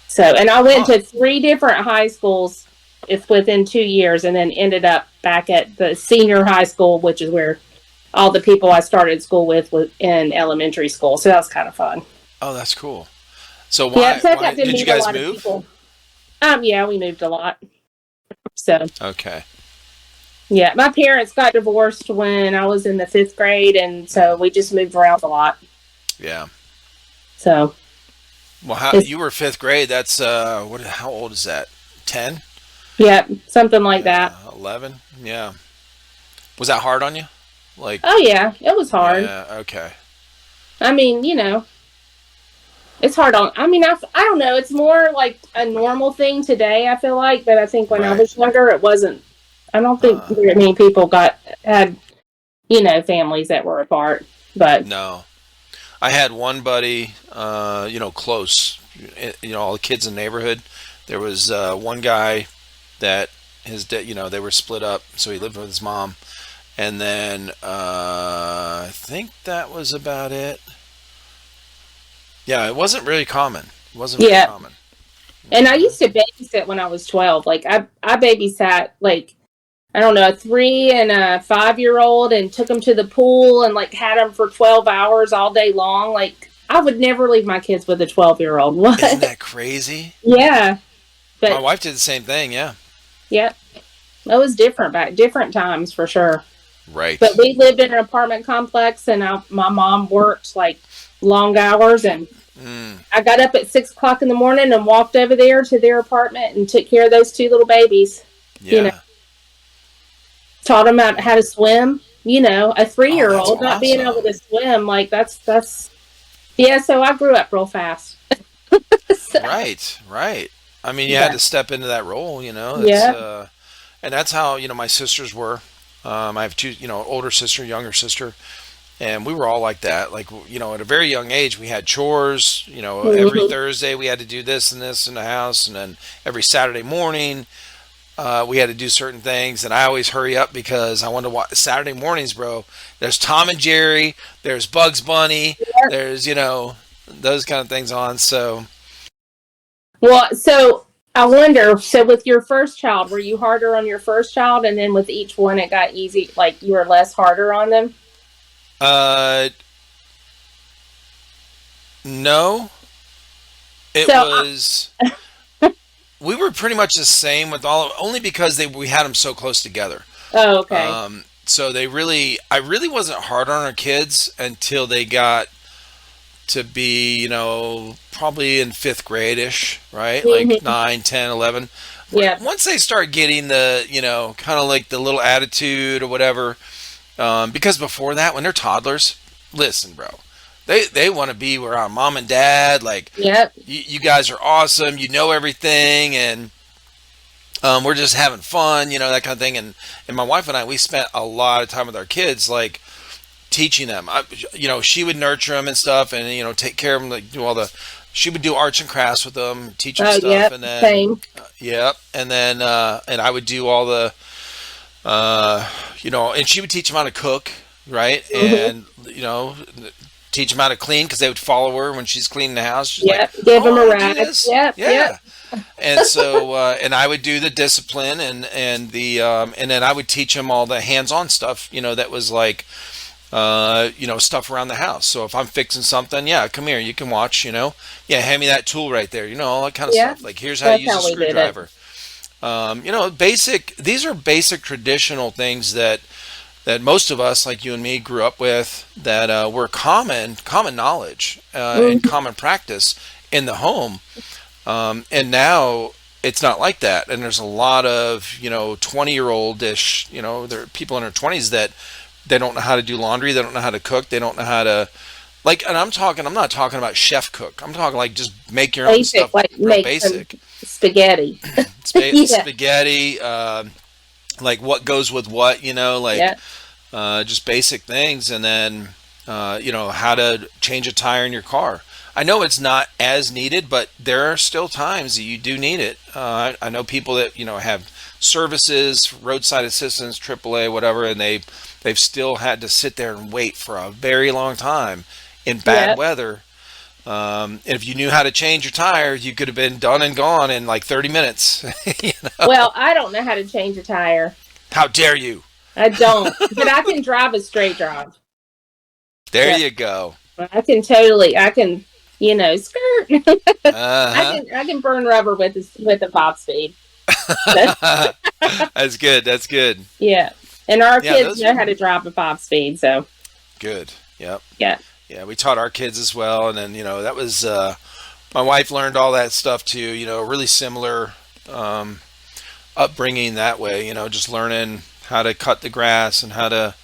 So, and I went Huh. to 3 different high schools if within 2 years, and then ended up back at the senior high school, which is where all the people I started school with was in elementary school. So that was kind of fun. Oh, that's cool. So Yeah, why so I why got to did you meet a guys lot of move? people. Yeah, we moved a lot. So Okay. yeah, my parents got divorced when I was in the 5th grade, and so we just moved around a lot. Yeah. So Well, how it's, you were fifth grade? That's what? How old is that? 10? yeah, something like that. 11? Yeah. Was that hard on you? Like, Oh yeah, it was hard. yeah. Okay. I mean, it's hard on. I mean, I don't know. It's more like a normal thing today. I feel like, but I think when I Right. was younger, it wasn't. I don't think Uh, very many people had families that were apart. But no. I had one buddy, close. All the kids in the neighborhood. There was one guy that they were split up, so he lived with his mom, and then I think that was about it. Yeah, it wasn't really common. It wasn't very yeah, common. and I Hmm. used to babysit when I was 12. Like I babysat like I don't know, a 3 and a 5-year-old, and took them to the pool and like had them for 12 hours all day long. Like I would never leave my kids with a 12-year-old. Isn't What? that crazy? Yeah, My but wife did the same thing. Yeah. yeah, it was different back, different times for sure. But Right. we lived in an apartment complex, and my mom worked like long hours, and Mm, I got up at 6 o'clock in the morning and walked over there to their apartment and took care of those 2 little babies. You know, yeah. taught them how to swim. A three Oh, year that's old not being able awesome. to swim, like that's yeah. So I grew up real fast. So, Right. Right. I mean, you had but to step into that role. That's yeah, and that's how my sisters were. I have two, older sister, younger sister, and we were all like that. Like, at a very young age, we had chores. Every hmm Thursday we had to do this and this in the house, and then every Saturday morning we had to do certain things. And I always hurry up because I wanted to watch Saturday mornings, bro. There's Tom and Jerry, there's Bugs Bunny, there's those kind of things on. So well, so I wonder. So with your first child, were you harder on your first child, and then with each one it got easy? Like you were less harder on them? uh, no, it So was. We were pretty much the same with all of, only because we had them so close together. oh, okay. So I really wasn't hard on our kids until they got to be, probably in fifth grade ish, right? Like hmm 9, 10, 11. Yeah. Once they start getting the, kind of like the little attitude or whatever, because before that, when they're toddlers, listen, bro, they want to be around mom and dad. Like, Yep. you guys are awesome. You know everything. And we're just having fun, that kind of thing. And my wife and I, we spent a lot of time with our kids, like teaching them. She would nurture them and stuff, and take care of them, like do all the. She would do arts and crafts with them, teach them Oh, stuff, yep. and then Same. yeah, and then and I would do all the, and she would teach them how to cook, right, hmm and teach them how to clean because they would follow her when she's cleaning the house. She's like, Yep. Give "Oh, them I a want to do rag. this." Yep. Yep. Yeah, and so and I would do the discipline and the and then I would teach them all the hands-on stuff. That was like stuff around the house. So if I'm fixing something, yeah, come here, you can watch. Yeah, hand me that tool right there. All that kind of Yeah. stuff. Like here's how That's you use a how we did it. screwdriver. Basic. These are basic traditional things that most of us, like you and me, grew up with that were common knowledge and hmm common practice in the home. And now it's not like that. And there's a lot of 20-year-old ish. There are people in their 20s that they don't know how to do laundry. They don't know how to cook. They don't know how to like. And I'm not talking about chef cook. I'm talking like just make your own Basic, stuff, like real make some basic. spaghetti. Yeah. Spaghetti. Like what goes with what. Like Yeah. just basic things, and then how to change a tire in your car. I know it's not as needed, but there are still times that you do need it. I know people that have services, roadside assistance, AAA, whatever, and they've still had to sit there and wait for a very long time in bad Yep. weather. If you knew how to change your tire, you could have been done and gone in like 30 minutes. You know? Well, I don't know how to change a tire. How dare you? I don't, but I can drive a straight drive. There So you go. I can, skirt. Uh I can burn rubber with a 5 speed. That's good. That's good. Yeah. And our Yeah, kids those know are how to drive a 5 speed, so good. Yep. yeah. Yeah, we taught our kids as well, and then that was my wife learned all that stuff too. Really similar um, upbringing that way. Just learning how to cut the grass and how to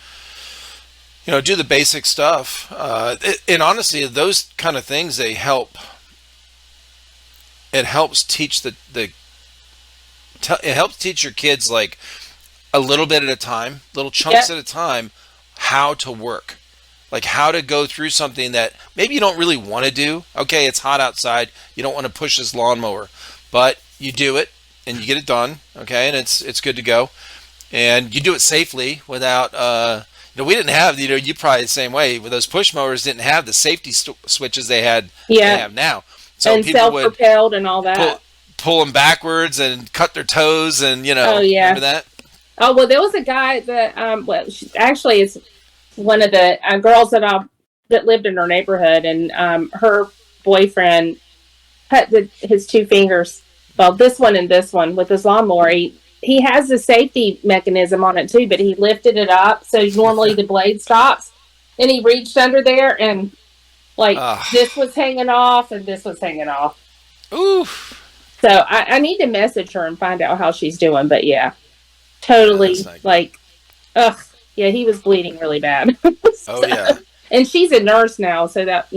do the basic stuff. And honestly, those kind of things they help. It helps teach it helps teach your kids like a little bit at a time, little chunks Yeah. at a time, how to work. Like how to go through something that maybe you don't really want to do. Okay, it's hot outside. You don't want to push this lawnmower, but you do it and you get it done. Okay, and it's good to go, and you do it safely without. We didn't have you probably the same way with those push mowers didn't have the safety switches they Yeah. have now. So And people would self-propelled and all pull that. pull them backwards and cut their toes and Oh remember yeah. that. Oh well, there was a guy that actually it's one of the girls that lived in her neighborhood, and her boyfriend cut his 2 fingers. Well, this one with his lawnmower. He has the safety mechanism on it too, but he lifted it up so normally the blade stops, and he reached under there and like Ah, this was hanging off and this was hanging off. ooh, So I need to message her and find out how she's doing. But yeah, yeah, totally that's not good. like, ugh, yeah, he was bleeding really bad. Oh yeah. And she's a nurse now, so that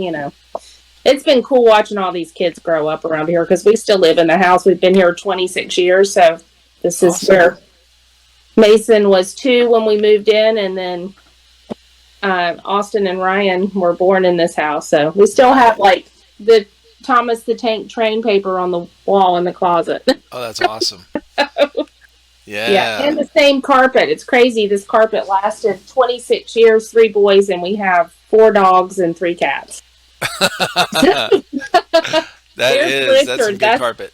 it's been cool watching all these kids grow up around here because we still live in the house. We've been here 26 years, so this is Awesome. where Mason was 2 when we moved in, and then Austin and Ryan were born in this house. So we still have like the Thomas the Tank Train paper on the wall in the closet. Oh, that's awesome. Yeah, Yeah. and the same carpet. It's crazy. This carpet lasted 26 years, 3 boys, and we have 4 dogs and 3 cats. There's That's some Richard. good carpet.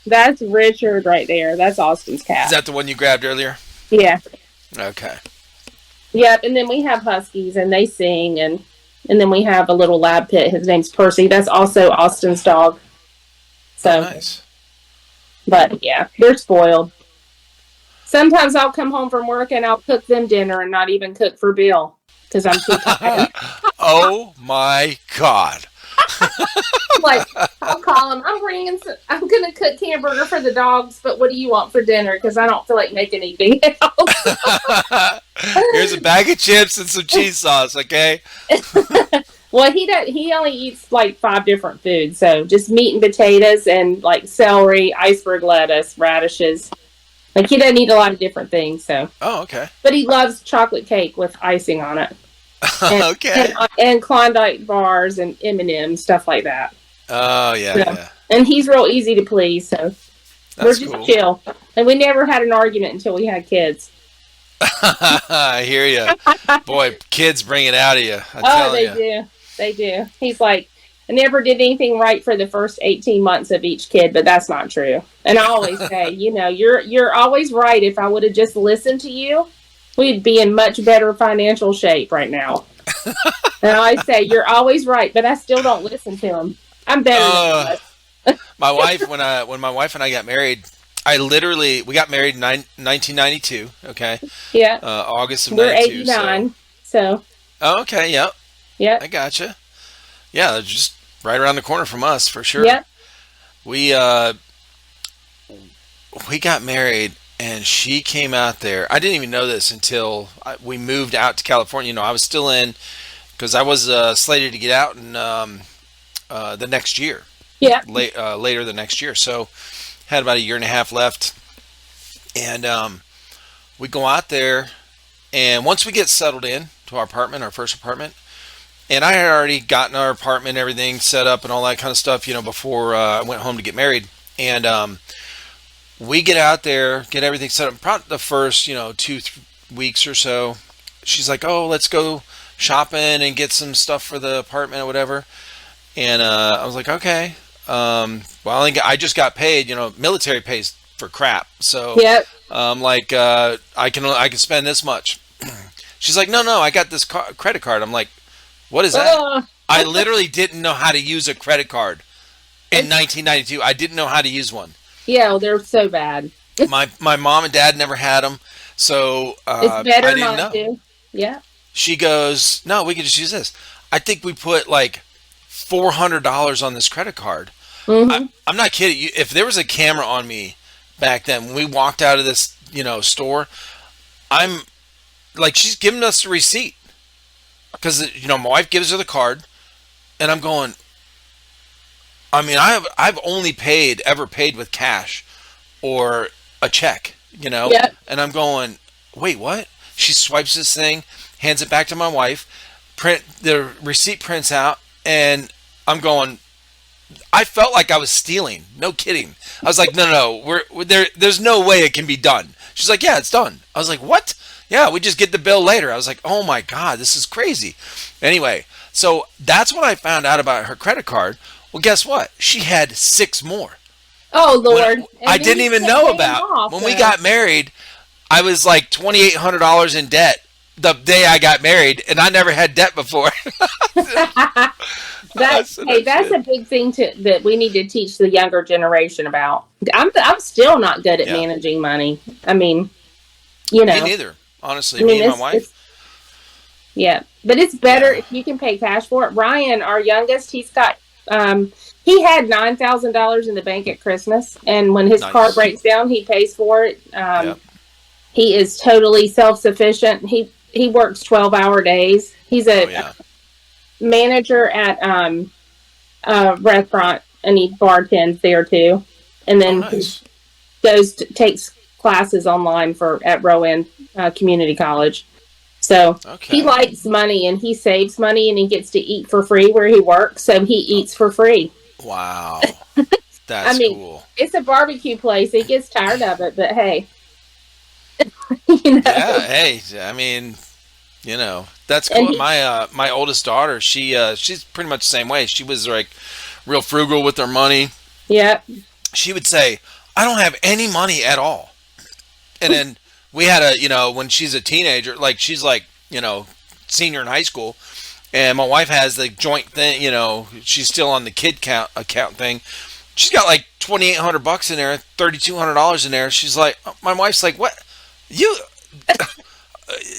That's Richard right there. That's Austin's Is cat. that the one you grabbed earlier? Yeah. Okay. Yep. And then we have huskies, and they sing, and then we have a little lab pit. His name's Percy. That's also Austin's dog. Oh, So, nice. but yeah, they're spoiled. Sometimes I'll come home from work and I'll cook them dinner and not even cook for Bill because I'm too tired. Oh my God. Like, I'll call him. I'm gonna cook hamburger for the dogs, but what do you want for dinner? Because I don't feel like making anything else. Here's a bag of chips and some cheese sauce, okay? Well, he only eats like 5 different foods, so just meat and potatoes and like celery, iceberg lettuce, radishes. Like he doesn't eat a lot of different things, so. Oh, okay. But he loves chocolate cake with icing on it, and Okay. and Klondike bars and M&M's, stuff like that. Oh, yeah, Yeah. yeah. And he's real easy to please, so we're That's just cool. chill. And we never had an argument until we had kids. I hear you. Boy, kids bring it out of you. I'm Oh, telling they you. do. They do. He's like, I never did anything right for the first 18 months of each kid, but that's not true. And I always say, you're always right. If I would have just listened to you, we'd be in much better financial shape right now. And I always say, you're always right, but I still don't listen to him. I'm better than that. My wife, when my wife and I got married, we got married in 1992. Okay, Yeah. August of We're 92. 89. So, Oh, okay, yep, yep. I gotcha. Yeah, they're just right around the corner from us for sure. Yep. We we got married, and she came out there. I didn't even know this until we moved out to California. I was still in because I was slated to get out in the next year. Yeah. Later the next year. So had about a year and a half left, and we go out there, and once we get settled in to our apartment, our first apartment, And I had already gotten our apartment and everything set up and all that kind of stuff, before I went home to get married. And we get out there, get everything set up. Probably the first, 2 weeks or so, she's like, "Oh, let's go shopping and get some stuff for the apartment or whatever." And I was like, "Okay." Well, I just got paid. Military pays for crap, so Yep. like I can spend this much. She's like, "No, no, I got this credit card." I'm like, "What is that?" Uh, I literally didn't know how to use a credit card in it's, 1992. I didn't know how to use one. yeah, well, they're so bad. My mom and dad never had them, so It's I better didn't not know. to. Yeah. She goes, "No, we can just use this." I think we put like $400 on this credit card. Mm-hmm. I'm not kidding you. If there was a camera on me back then when we walked out of this, store, I'm like, she's giving us the receipt because my wife gives her the card, and I'm going. I mean, I've only ever paid with cash or a check, Yep. and I'm going, wait, what? She swipes this thing, hands it back to my wife, print the receipt prints out, and I'm going. I felt like I was stealing. No kidding. I was like, no, no, no, we're there. There's no way it can be done. She's like, yeah, it's done. I was like, what? Yeah, we just get the bill later. I was like, oh my god, this is crazy. Anyway, so that's when I found out about her credit card. Well, guess what? She had 6 more. Oh Lord. I And then didn't you even kept know paying about. off, When we so. got married, I was like $2,800 in debt the day I got married, and I never had debt before. That's So hey, that's that's it. a big thing that we need to teach the younger generation about. I'm still not good at Yeah. managing money. I mean, Me neither. Honestly, I me mean, and my wife. yeah, but it's better Yeah. if you can pay cash for it. Ryan, our youngest, he had $9,000 in the bank at Christmas, and when his car Nice. breaks down, he pays for it. Yeah. He is totally self sufficient. He works 12-hour days. He's Oh a yeah. manager at a restaurant, and he bartends there too. And Oh then nice. takes classes online at Rowan Community College. So he Okay. likes money, and he saves money, and he gets to eat for free where he works. So he eats for free. Wow. I That's mean, cool. it's a barbecue place. He gets tired of it, but hey, Yeah. Hey, I mean, that's And cool. My oldest daughter, she's pretty much the same way. She was like real frugal with her money. yeah, She would say, "I don't have any money at all." And then we had when she's a teenager, like she's like, senior in high school, and my wife has the joint thing, she's still on the kid account thing. She's got like $2,800 in there, $3,200 in there. She's like, my wife's like, "What? You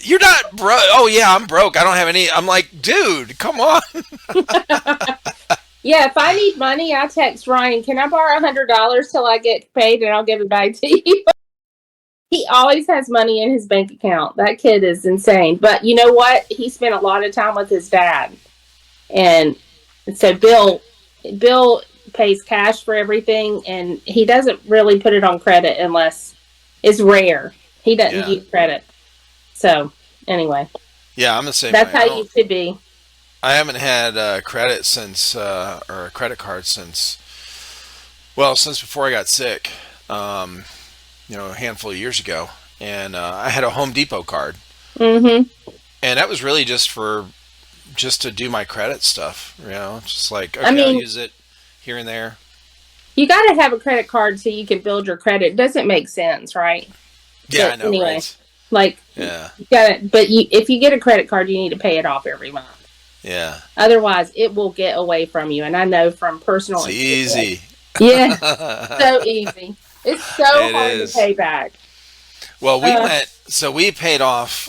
you're not broke?" "Oh yeah, I'm broke. I don't have any." I'm like, "Dude, come on." yeah. If I need money, I text Ryan. Can I borrow $100 till I get paid, and I'll give it back to you? He always has money in his bank account. That kid is insane. But you know what? He spent a lot of time with his dad, and so Bill pays cash for everything, and he doesn't really put it on credit unless it's rare. He doesn't Yeah. use credit. So anyway, Yeah, I'm the same that's way. how you should be. I haven't had credit since or a credit card since before I got sick. A handful of years ago, and I had a Home Depot card, Mm-hmm. and that was really just to do my credit stuff. Just like, okay, I I'll mean, use it here and there. you got to have a credit card so you can build your credit. It doesn't make sense, right? Yeah, I But know, anyway, right? like Yeah, you got to. But if you get a credit card, you need to pay it off every month. yeah. Otherwise, it will get away from you. And I know from personal It's experience. easy. Yeah, so easy. It's so It hard is. to pay back. Well, Uh, we paid off.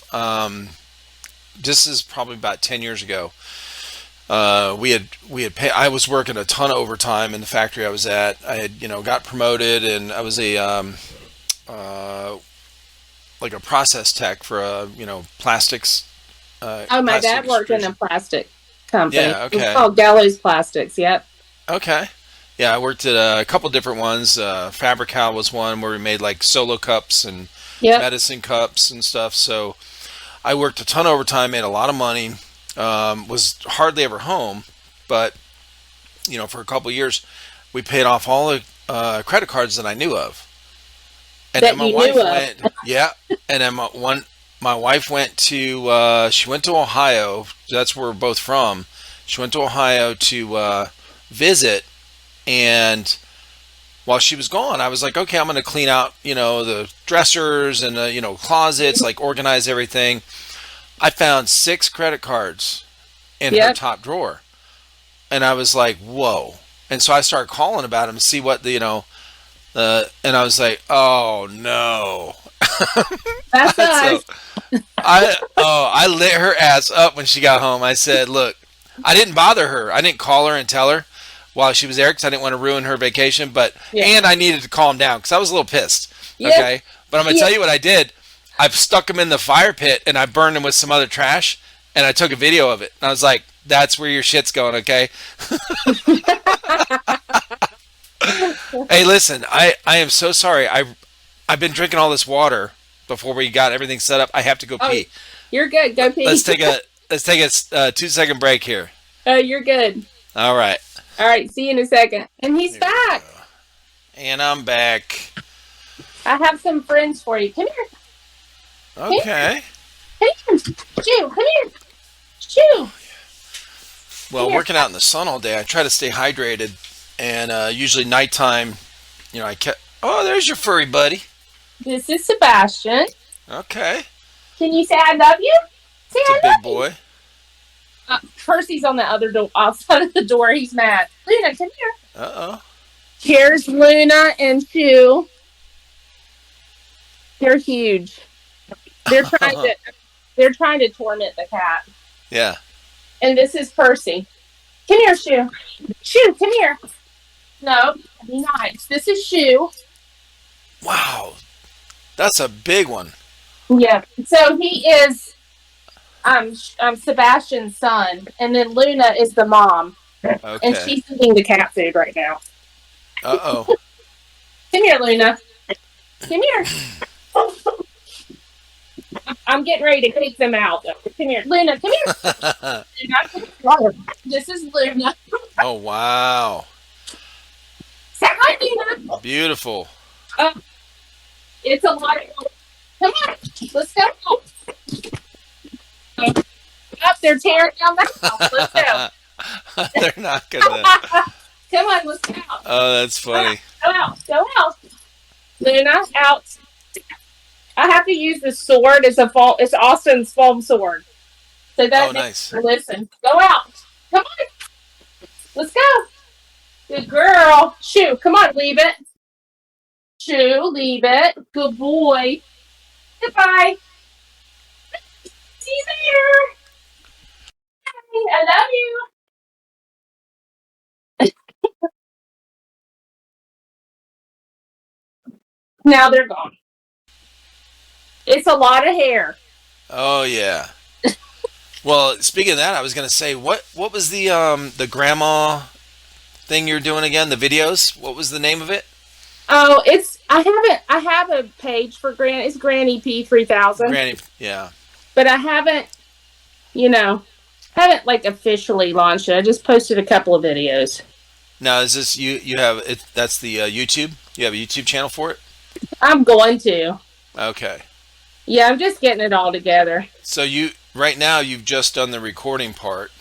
This is probably about 10 years ago. We had paid. I was working a ton of overtime in the factory I was at. I had got promoted, and I was a uh, like a process tech for a plastics. oh, my Plastic dad worked in a extrusion. plastic company. Yeah. It was Okay. called Gallows Plastics. Yep. Okay. Yeah, I worked at a couple different ones. Fabrical was one where we made like solo cups and Yep. medicine cups and stuff. So I worked a ton of overtime, made a lot of money. was hardly ever home, but for a couple of years, we paid off all the credit cards that I knew of, and then That my you knew wife of. went, yeah, and then my wife went to she went to Ohio. That's where we're both from. She went to Ohio to visit, and while she was gone, I was like, okay, I'm going to clean out, the dressers and the, closets, like organize everything. I found 6 credit cards in her Yep. top drawer, and I was like, whoa. And so I started calling about them to see what and I was like, oh no. That's So us. I lit her ass up when she got home. I said, look, I didn't bother her. I didn't call her and tell her while she was there because I didn't want to ruin her vacation. Yeah. And I needed to calm down because I was a little pissed. Yep. Okay, but I'm gonna Yeah. tell you what I did. I stuck them in the fire pit and I burned them with some other trash. And I took a video of it. And I was like, that's where your shit's going. Okay. Hey, listen, I am so sorry. I've been drinking all this water before we got everything set up. I have to go Oh, pee. you're good. Go pee. Let's take a 2-second break here. Oh, you're good. All right. All right. See you in a second. And he's back. And I'm back. I have some friends for you. Come here. Okay. Come here. Shoo. Come here. Shoo. Well, Here. working out in the sun all day, I try to stay hydrated, and usually nighttime, I kept. Oh, there's your furry buddy. This is Sebastian. Okay. Can you say I love you? Say It's a I big love boy. you. Percy's on the other door, outside of the door. He's mad. Luna, come here. Uh-oh. Here's Luna and Sue. They're huge. They're trying to. They're trying to torment the cat. Yeah. And this is Percy. Come here, Sue. Sue, come here. No, be nice. This is Sue. Wow. That's a big one. Yeah. So he is Sebastian's son, and then Luna is the mom, and Okay. she's eating the cat food right now. Uh-oh. Come here, Luna. Come here. I'm getting ready to kick them out. Come here, Luna. Come here. Luna. This is Luna. Oh, wow. Say hi, Luna. Beautiful. It's a lot of. Come on, let's go. Up, they're tearing down the house. Let's go. They're not gonna. Come on, let's go. Oh, that's funny. Go out. Go out. Luna, out. I have to use the sword. It's Austin's foam sword. So that Oh, nice. listen. Go out. Come on. Let's go. Good girl. Shoo. Come on, leave it. Shoo, leave it. Good boy. Goodbye. See you later. Bye. I love you. Now they're gone. It's a lot of hair. Oh, yeah. Well, speaking of that, I was gonna say, what was the grandma thing you're doing again? The videos. What was the name of it? Oh, I have a page for it's Granny P3000. Granny. Yeah. But I haven't like officially launched it. I just posted a couple of videos. Now, is this you have it? That's the YouTube. You have a YouTube channel for it. I'm going to. Okay. Yeah, I'm just getting it all together. So right now you've just done the recording part.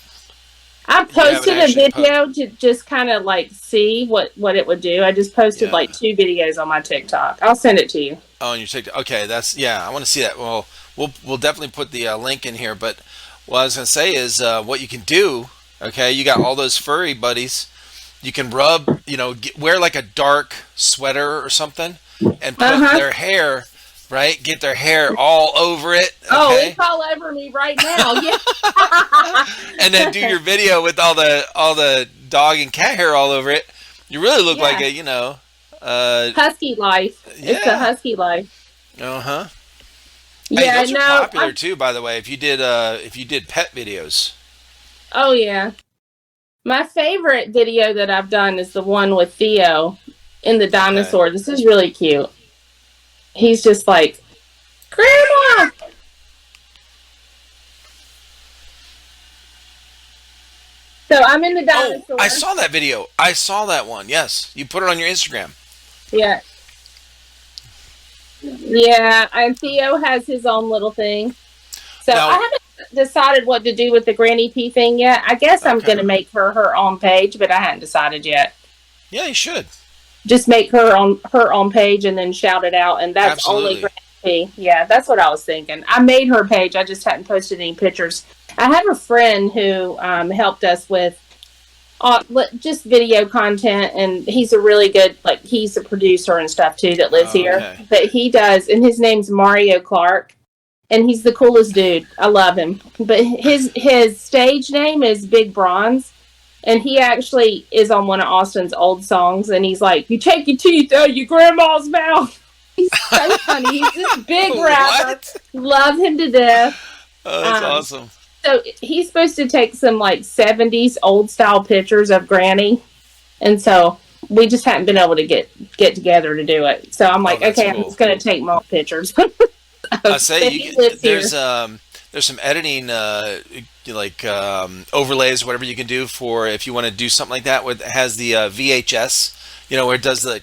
I posted a actually video to just kind of like see what it would do. I just posted Yeah. like 2 videos on my TikTok. I'll send it to you. Oh, and your TikTok. Okay, I want to see that. Well, we'll definitely put the link in here. But what I was gonna say is what you can do. Okay, you got all those furry buddies. You can rub, wear like a dark sweater or something, and put their hair, right? Get their hair all over it. Okay? Oh, it's all over me right now. Yeah. And then do your video with all the dog and cat hair all over it. You really look like a husky life. It's a husky life. Uh-huh. Yeah, Hey, those no. are popular too, by the way. If you did pet videos. Oh yeah. My favorite video that I've done is the one with Theo in the dinosaur. Okay. This is really cute. He's just like, Grandma! So I'm in the Oh, dinosaur. I saw that video. I saw that one. Yes, you put it on your Instagram. Yeah. Yeah. And Theo has his own little thing. So I Now, haven't decided what to do with the Granny P thing yet. I guess I'm okay. going to make her own page, but I hadn't decided yet. Yeah, you should. Just make her own page and then shout it out, and that's only Absolutely. Granny P. Yeah, that's what I was thinking. I made her page. I just hadn't posted any pictures. I have a friend who helped us with just video content, and he's a really good, like, he's a producer and stuff too that lives here. Okay. But he does, and his name's Mario Clark, and he's the coolest dude. I love him. But his stage name is Big Bronze, and he actually is on one of Austin's old songs, and he's like, "You take your teeth out of your grandma's mouth." He's so funny. He's this big rapper. What? Love him to death. Oh, that's Um, awesome. So he's supposed to take some like 70s old style pictures of Granny, and so we just haven't been able to get together to do it. So I'm like, that's okay, I'm cool. just going to take more pictures. I say He lives here. there's some editing overlays, whatever you can do for if you want to do something like that. With has the VHS, where it does the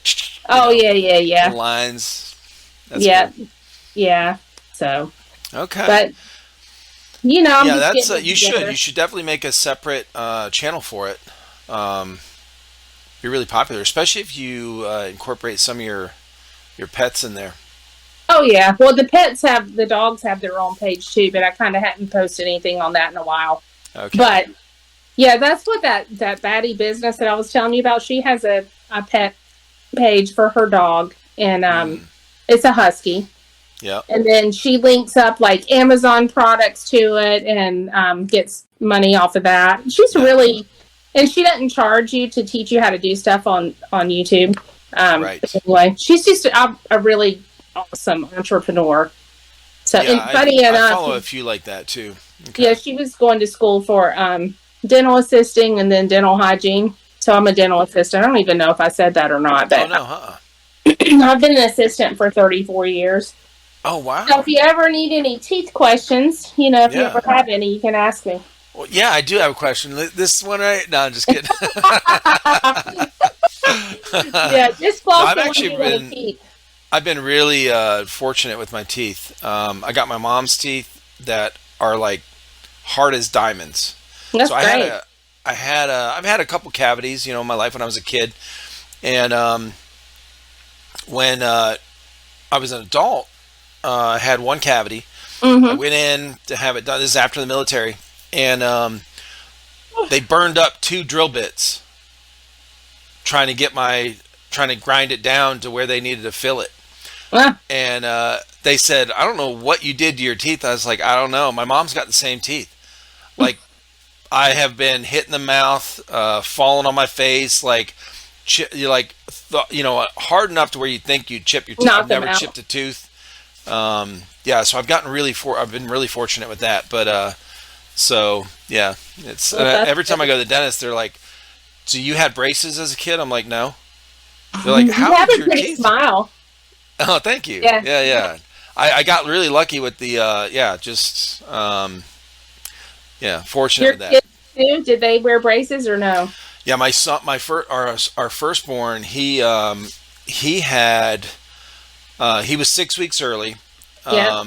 Oh yeah. lines. That's Yeah, cool. yeah. So, Okay. but I'm Yeah, just that's getting it you together. should definitely make a separate channel for it. Be really popular, especially if you incorporate some of your pets in there. Oh yeah. Well, the dogs have their own page too, but I kind of hadn't posted anything on that in a while. Okay. But yeah, that's what that baddie business that I was telling you about. She has a pet page for her dog, and it's a husky. Yeah. And then she links up like Amazon products to it and gets money off of that. She's really, and she doesn't charge you to teach you how to do stuff on YouTube. Right. Anyway, she's just a really awesome entrepreneur. So, Yeah, and funny I enough, follow a few like that too. Okay. yeah, she was going to school for dental assisting and then dental hygiene. So I'm a dental assistant. I don't even know if I said that or not, Oh but no, I've been an assistant for 34 years. Oh wow. So if you ever need any teeth questions, if you Yeah. ever have any, you can ask me. Well, yeah, I do have a question. This one, right? No, I'm just kidding. Yeah, just floss I've the actually one you want to been- keep. I've been really fortunate with my teeth. I got my mom's teeth that are like hard as diamonds. That's So great. I've had a couple cavities, in my life when I was a kid, and when I was an adult, I had one cavity. I Mm-hmm. went in to have it done. This is after the military, and they burned up 2 drill bits trying to grind it down to where they needed to fill it. Ah, And they said, "I don't know what you did to your teeth." I was like, "I don't know. My mom's got the same teeth. Like, I have been hit in the mouth, falling on my face, like, hard enough to where you think you'd chip your tooth. knock I've them never out. chipped a tooth. Yeah, so I've been really fortunate with that. But so yeah, it's Well, that's every time I good. go to the dentist, they're like, "So you had braces as a kid?" I'm like, "No." They're like, You "How have did a your pretty teeth?" smile. Oh, thank you. Yeah. Yeah. I got really lucky with the fortunate Your with that. kids too? Did they wear braces or no? Yeah, my son, our firstborn, he had he was 6 weeks early. Yeah.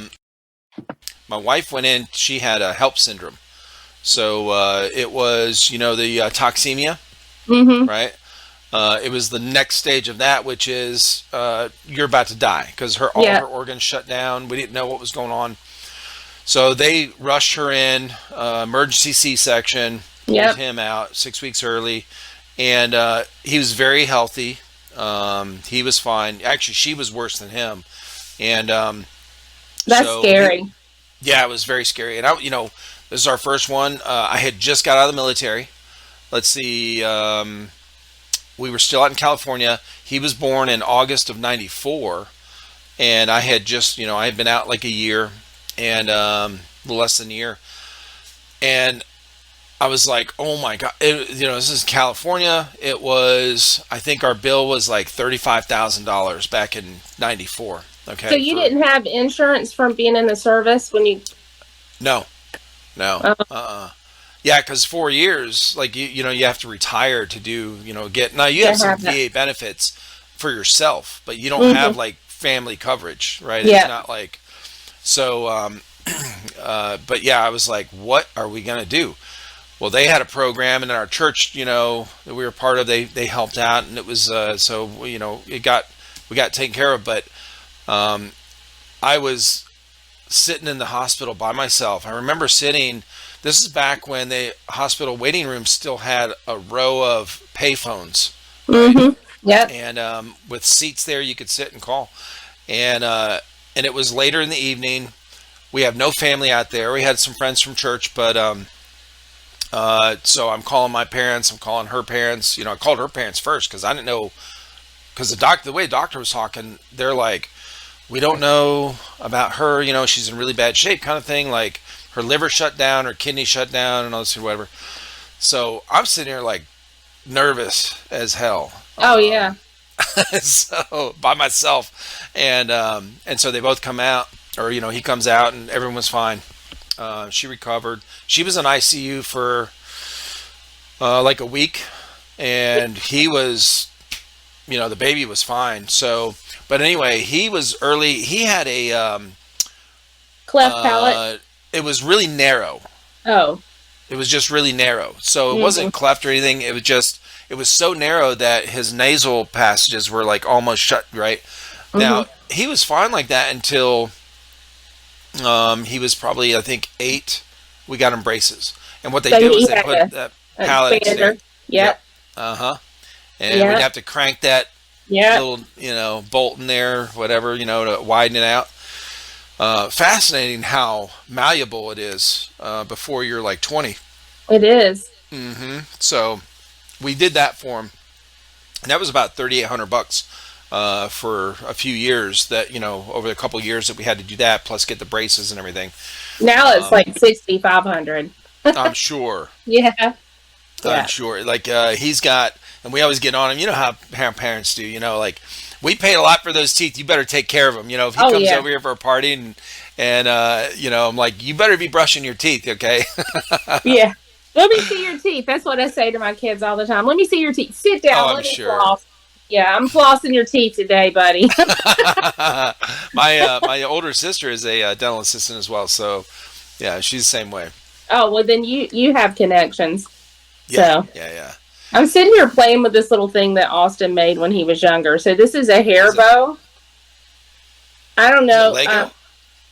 My wife went in; she had a HELP syndrome, so it was the toxemia, Mm-hmm. right? It was the next stage of that, which is you're about to die because all Yeah. her organs shut down. We didn't know what was going on, so they rushed her in, emergency C-section, pulled Yep. him out 6 weeks early, and he was very healthy. He was fine. Actually, she was worse than him, and That's so scary. yeah, it was very scary. And this is our first one. I had just got out of the military. Let's see. We were still out in California. He was born in August of '94, and I had just, I had been out like a year and a little less than a year, and I was like, oh my god, this is California. It was, I think our bill was like $35,000 back in '94. Okay, So you didn't have insurance from being in the service when you? No, Oh. uh-uh. Yeah, because 4 years, like you know, you have to retire to do, get now you To have some have that. VA benefits for yourself, but you don't have Hmm. like family coverage, right? It's Yeah. not like so. But yeah, I was like, what are we gonna do? Well, they had a program, and in our church, that we were part of, they helped out, and it was so it got we got taken care of, but um, I was sitting in the hospital by myself. I remember sitting. This is back when the hospital waiting room still had a row of payphones, right? Hmm. Yep. And with seats there, you could sit and call. And it was later in the evening. We have no family out there. We had some friends from church, but so I'm calling my parents. I'm calling her parents. I called her parents first because I didn't know because the way the doctor was talking, they're like, we don't know about her. She's in really bad shape, kind of thing. Like her liver shut down, her kidney shut down, and all this or whatever. So I'm sitting here like nervous as hell. Oh yeah. So by myself, and so they both come out, or he comes out, and everyone was fine. She recovered. She was in ICU for like a week, and he was, the baby was fine. So, but anyway, he was early. He had a Cleft palate. it was really narrow. Oh. It was just really narrow. So it Hmm. wasn't cleft or anything. It was so narrow that his nasal passages were like almost shut, right? Hmm. Now, he was fine like that until he was probably, I think, 8. We got him braces. And what they So did was he they had put that a palate expander. extender. Yep. Yep. Uh-huh. And we'd Yep. have to crank that Yep. little, bolt in there, whatever, to widen it out. Fascinating how malleable it is before you're like 20. It is. So we did that for him, and that was about $3,800 for a few years. That over a couple of years that we had to do that, plus get the braces and everything. Now it's like 6,500. I'm sure. Yeah. I'm Yeah. sure. Like he's got, and we always get on him. You know how parents do. Like we paid a lot for those teeth. You better take care of them. If he Oh comes yeah. over here for a party and I'm like, you better be brushing your teeth, okay? Yeah. Let me see your teeth. That's what I say to my kids all the time. Let me see your teeth. Sit down. Oh, I'm Let me sure. floss. Yeah, I'm flossing your teeth today, buddy. My older sister is a dental assistant as well, so yeah, she's the same way. Oh, well then you have connections. Yeah, So yeah, yeah. I'm sitting here playing with this little thing that Austin made when he was younger. So this is a hair Is it bow. I don't is it know. Lego?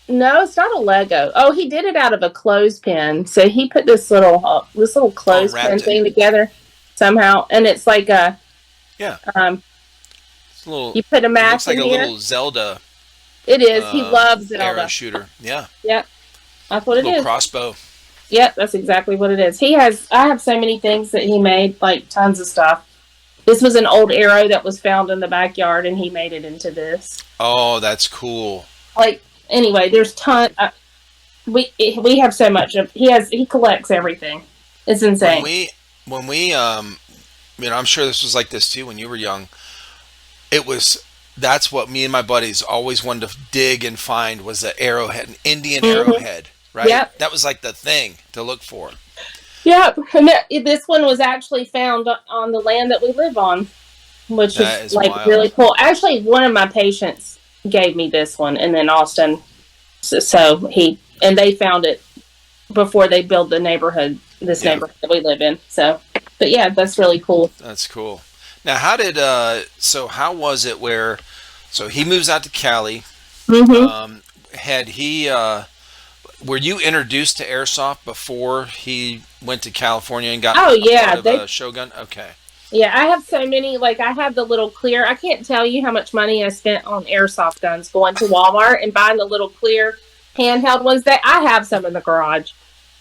No, it's not a Lego. Oh, he did it out of a clothespin. So he put this little Oh, and clothespin wrapped it. thing together somehow, and it's like a Yeah, um. it's a little. You put a It looks match like in a here. little Zelda It is. He loves arrow Zelda. shooter. Yeah, Yep, that's what it little is. crossbow. Yep, that's exactly what it is. He has. I have so many things that he made, like tons of stuff. This was an old arrow that was found in the backyard, and he made it into this. Oh, that's cool. Like anyway, there's ton. We have so much of. He collects everything. It's When insane. we I'm sure this was like this too when you were young. It was That's what me and my buddies always wanted to dig and find was the arrowhead, an Indian Hmm. arrowhead, right? Yep. That was like the thing to look for. Yep. And this one was actually found on the land that we live on, which That is is like wild. really cool. Actually, one of my patients gave me this one, and then Austin. So they found it before they built the neighborhood, this Yeah, neighborhood that we live in. So, but yeah, that's really cool. that's cool. Now, how was it so he moves out to Cali. Hmm. Had he were you introduced to airsoft before he went to California and got Oh a part yeah, of a Shogun? Okay. yeah. I have so many. Like I have the little clear. I can't tell you how much money I spent on airsoft guns going to Walmart and buying the little clear handheld ones. That I have some in the garage.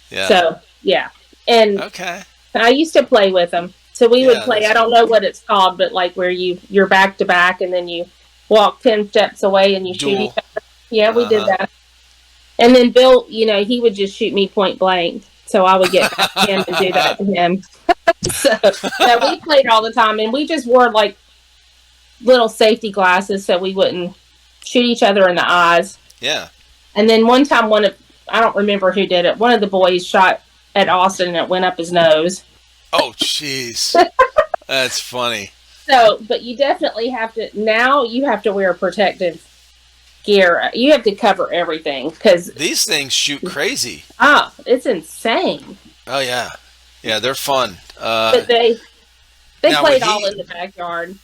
Yeah. So yeah, and Okay. I used to play with them. So we would Yeah, play. that's I don't cool. know what it's called, but like where you're back to back, and then you walk 10 steps away and you shoot each Duel. other. Yeah, we did Uh-huh. that. And then Bill, he would just shoot me point blank. So I would get back to him and do that to him. So no, we played all the time, and we just wore like little safety glasses so we wouldn't shoot each other in the eyes. Yeah. And then one time, I don't remember who did it. One of the boys shot at Austin and it went up his nose. Oh, jeez. That's funny. So, but you definitely have to, now you have to wear protective gear. You have to cover everything because, These things shoot crazy. it's insane. Oh, yeah. Yeah, they're fun. But they now, played all in the backyard.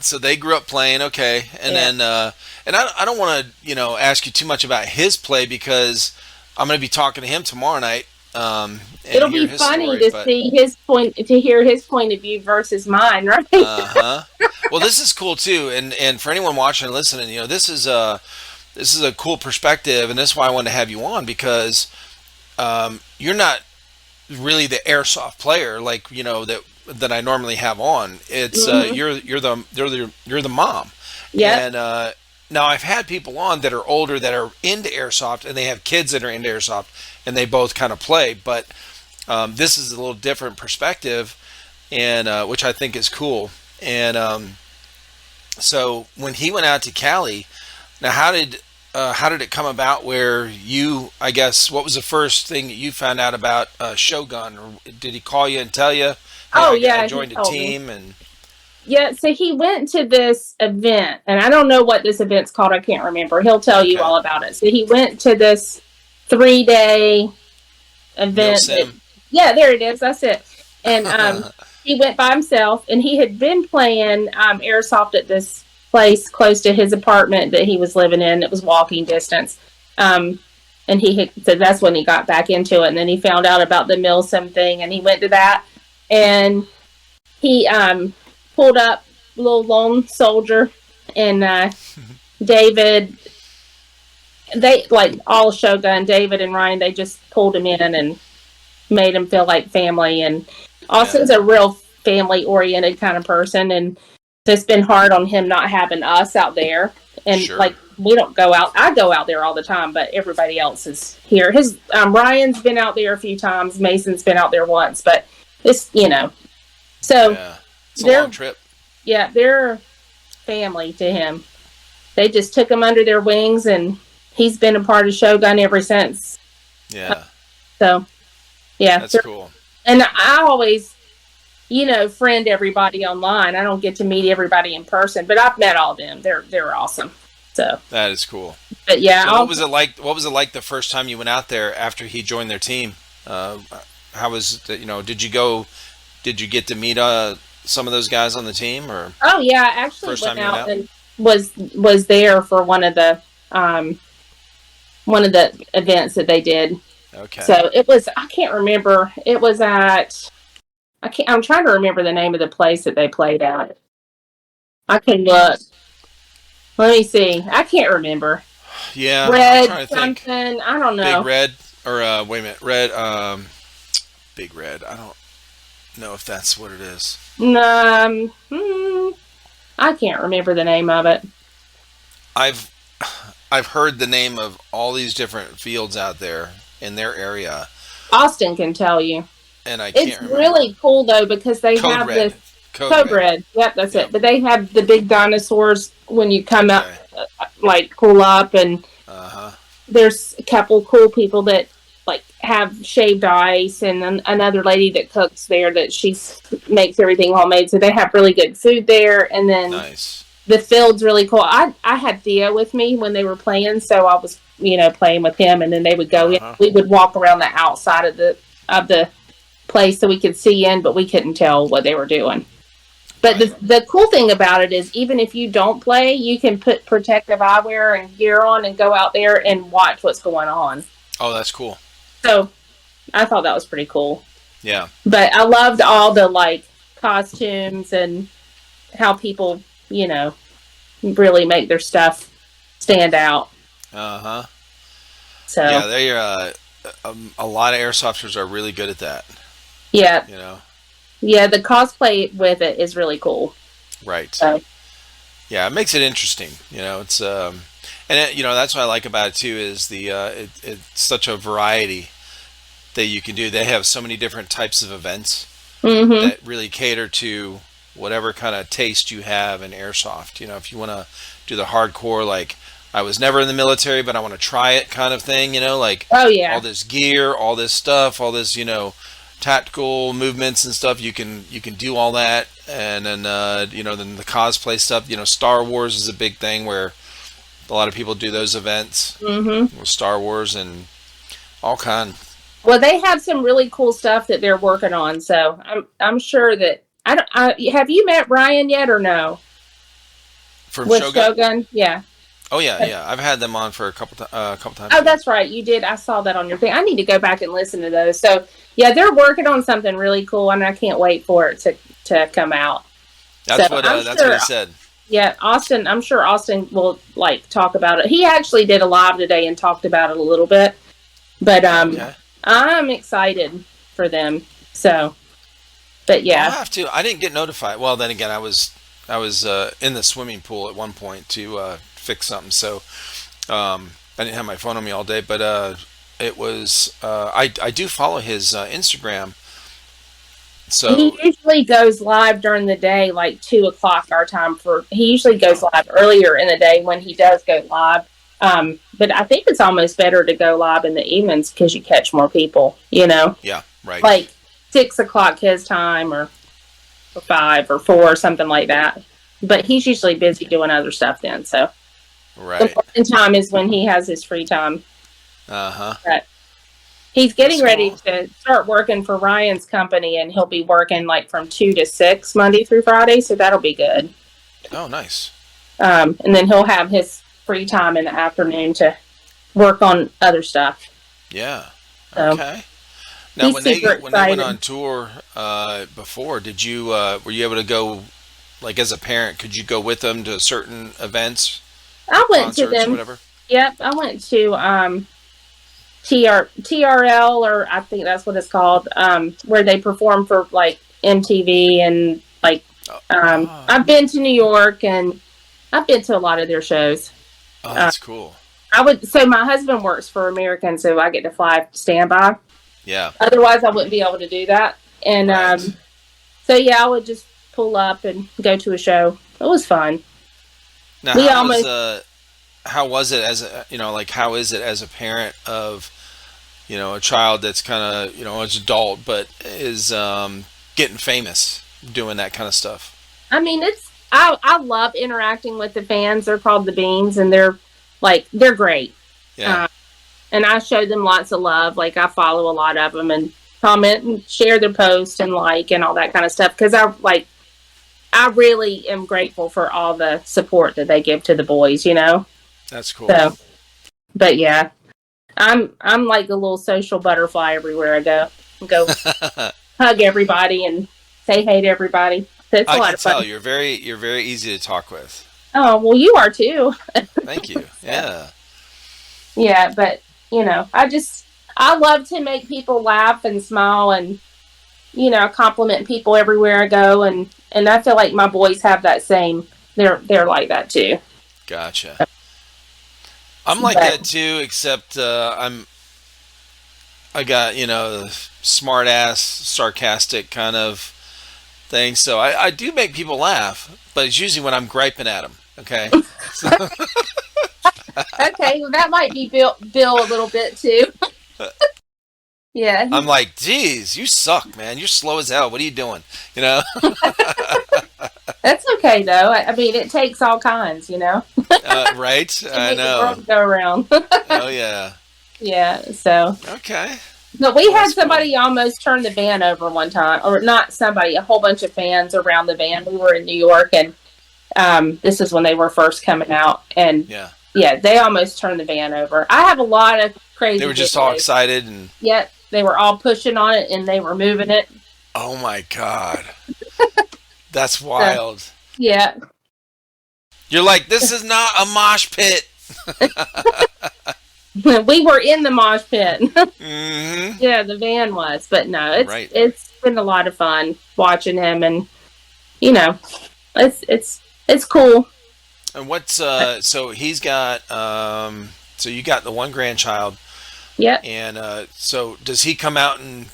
so they grew up playing, okay. And Yeah. then, and I don't want to, ask you too much about his play because I'm going to be talking to him tomorrow night. And It'll hear be his funny stories, to see to hear his point of view versus mine, right? Uh-huh. Well, this is cool too, and for anyone watching and listening, this is a cool perspective, and this is why I wanted to have you on because you're not really the airsoft player like that I normally have on. It's you're the mom. Yeah. And now I've had people on that are older that are into airsoft, and they have kids that are into airsoft, and they both kind of play. But this is a little different perspective, and which I think is cool. And so when he went out to Cali, now how did it come about where you, I guess, what was the first thing that you found out about Shogun? Or did he call you and tell you, hey, Oh, I yeah, he joined a told me. team? And Yeah, so he went to this event, and I don't know what this event's called. I can't remember. He'll tell you Okay. all about it. So he went to this 3-day event. Yeah, there it is. That's it. And he went by himself, and he had been playing airsoft at this place close to his apartment that he was living in. It was walking distance. And so that's when he got back into it. And then he found out about the Milsim thing, and he went to that. And he pulled up little lone soldier, and David, they like all Shogun, David and Ryan, they just pulled him in and made him feel like family. And Austin's a real family oriented kind of person, and it's been hard on him not having us out there. And Sure. like, we don't go out. I go out there all the time, but everybody else is here. His Ryan's been out there a few times. Mason's been out there once, but it's so yeah, it's a long trip. yeah, they're family to him. They just took him under their wings, and he's been a part of Shogun ever since. Yeah, So yeah, that's cool. and I always, friend everybody online. I don't get to meet everybody in person, but I've met all of them. They're awesome. So That is cool. but yeah, So what was it like? What was it like the first time you went out there after he joined their team? How was Did you go? Did you get to meet some of those guys on the team, or oh yeah, I actually First went time you went out out? and was there for one of the events that they did. okay? So it was, I can't remember. It was I'm trying to remember the name of the place that they played at. I can look. Let me see. I can't remember. Yeah, I'm Red trying to think. something. I don't know. Big Red, or wait a minute, Red. Big Red. I don't know if that's what it is. I can't remember the name of it. I've heard the name of all these different fields out there in their area, Austin can tell you. and I can't It's remember. really cool though because they Code have Red. this Code Code Red. Yep, that's Yep. it. But they have the big dinosaurs when you come up, Okay. pull up, and Uh-huh. there's a couple cool people that like have shaved ice, and another lady that cooks there that makes everything homemade. So they have really good food there, and then Nice. the field's really cool. I had Theo with me when they were playing, so I was playing with him, and then they would go Uh-huh. in. We would walk around the outside of the place so we could see in, but we couldn't tell what they were doing. But the cool thing about it is, even if you don't play, you can put protective eyewear and gear on and go out there and watch what's going on. Oh, that's cool. So I thought that was pretty cool. Yeah. But I loved all the costumes and how people, really make their stuff stand out. Uh-huh. So Yeah, they a lot of airsofters are really good at that. yeah, You know. the cosplay with it is really cool. Right. So Yeah, it makes it interesting. It's that's what I like about it too is it's such a variety that you can do. They have so many different types of events mhm. that really cater to whatever kind of taste you have in airsoft. If you want to do the hardcore, like I was never in the military, but I want to try it kind of thing, like Oh all yeah. this gear, all this stuff, all this, tactical movements and stuff. You can do all that, and then then the cosplay stuff. Star Wars is a big thing where a lot of people do those events Hmm. with Star Wars and all kind Well, they have some really cool stuff that they're working on. So I'm sure that I don't. Have you met Ryan yet or no? from With Shogun. Shogun, yeah. Oh yeah, yeah. I've had them on for a couple times. Oh, Yeah. that's right. You did. I saw that on your thing. I need to go back and listen to those. So yeah, they're working on something really cool, and I can't wait for it to come out. So That's what he said. yeah, Austin. I'm sure Austin will like talk about it. He actually did a live today and talked about it a little bit. But Okay. I'm excited for them. So, but I'll yeah. have to. I didn't get notified. Well, then again, I was in the swimming pool at one point to fix something, so I didn't have my phone on me all day. But it was I do follow his Instagram, He so usually goes live during the day, like 2 o'clock our time. He usually goes live earlier in the day when he does go live. But I think it's almost better to go live in the evenings because you catch more people. yeah, right, Like 6 o'clock his time, or 5 or 4, something like that. But he's usually busy doing other stuff then. So the right. morning time is when he has his free time. Uh huh. But he's That's getting ready cool. to start working for Ryan's company, and he'll be working like from 2 to 6 Monday through Friday. So that'll be good. Oh, nice. And then he'll have his free time in the afternoon to work on other stuff. Yeah. So Okay. Now, he's when they super when they went excited. on tour before, did you were you able to go like as a parent? Could you go with them to certain events, I went to concerts, or them. whatever? Yep, I went to TRL, or I think that's what it's called, where they perform for like MTV and like Oh, oh, I've been to New York and I've been to a lot of their shows. oh, Uh, that's cool. so my husband works for American, so I get to fly standby. Yeah. Otherwise, I wouldn't be able to do that. And Right. so yeah, I would just pull up and go to a show. It was fun. Now, We almost how was it as a like how is it as a parent of a child that's kind of an adult but is getting famous doing that kind of stuff? I mean, I love interacting with the fans. They're called the Beans, and they're great. Yeah. Uh, and I show them lots of love. Like I follow a lot of them and comment and share their posts and like and all that kind of stuff because I really am grateful for all the support that they give to the boys. That's cool. So, but yeah, I'm like a little social butterfly everywhere I go. Go hug everybody and say hey to everybody. So it's a I lot can of tell fun. you're very easy to talk with. Oh well, you are too. Thank you. So, Yeah. yeah, but I love to make people laugh and smile and compliment people everywhere I go, and I feel like my boys have that same. They're like that too. Gotcha. I'm like But that too, except I got smart ass, sarcastic kind of thing. So I do make people laugh, but it's usually when I'm griping at them. Okay. So, okay, well, that might be Bill a little bit too. Yeah, I'm like, geez, you suck, man. You're slow as hell. What are you doing? You know? that's okay though. I mean, it takes all kinds, Right? to I make the know. world go around. Oh yeah. Yeah, so. Okay. But we Well, had that's cool. somebody almost turn the van over one time, or not somebody, a whole bunch of fans around the van. We were in New York, and this is when they were first coming out, and Yeah. yeah, they almost turned the van over. I have a lot of They crazy were just all videos. excited and Yet they were all pushing on it, and they were moving it. oh my god. That's So, wild. yeah, You're like, this is not a mosh pit. we were in the mosh pit. Hmm. Yeah, the van was, but no, it's Right. it's been a lot of fun watching him, and you know, it's cool. And what's so he's got so you got the one grandchild Yep. and so does he come out and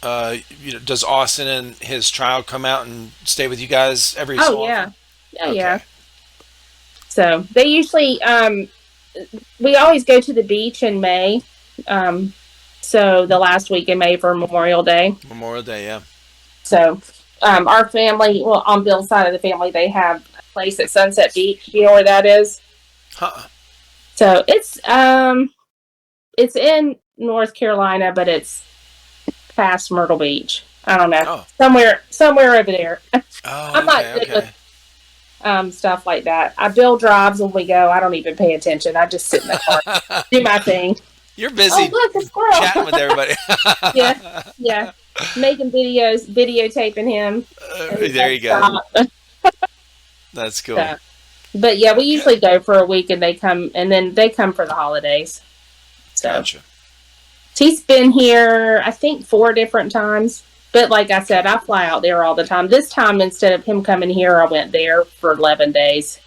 does Austin and his child come out and stay with you guys every so Oh yeah, often? yeah, yeah. Okay. So they usually, we always go to the beach in May. So the last week in May for Memorial Day. Memorial Day, yeah. So our family, well, on Bill's side of the family, they have a place at Sunset Beach. Do you know where that is? Huh. So it's in North Carolina, but it's past Myrtle Beach. I don't know. Oh. Somewhere over there. Oh, I'm not good with stuff like that. Bill drives when we go. I don't even pay attention. I just sit in the car, do my thing. You're busy look, a squirrel. chatting with everybody. Yeah. Making videos, videotaping him. There you go. That's cool. So, but yeah, we usually go for a week, and then they come for the holidays. So Gotcha. He's been here, I think, 4 different times. But like I said, I fly out there all the time. This time, instead of him coming here, I went there for 11 days.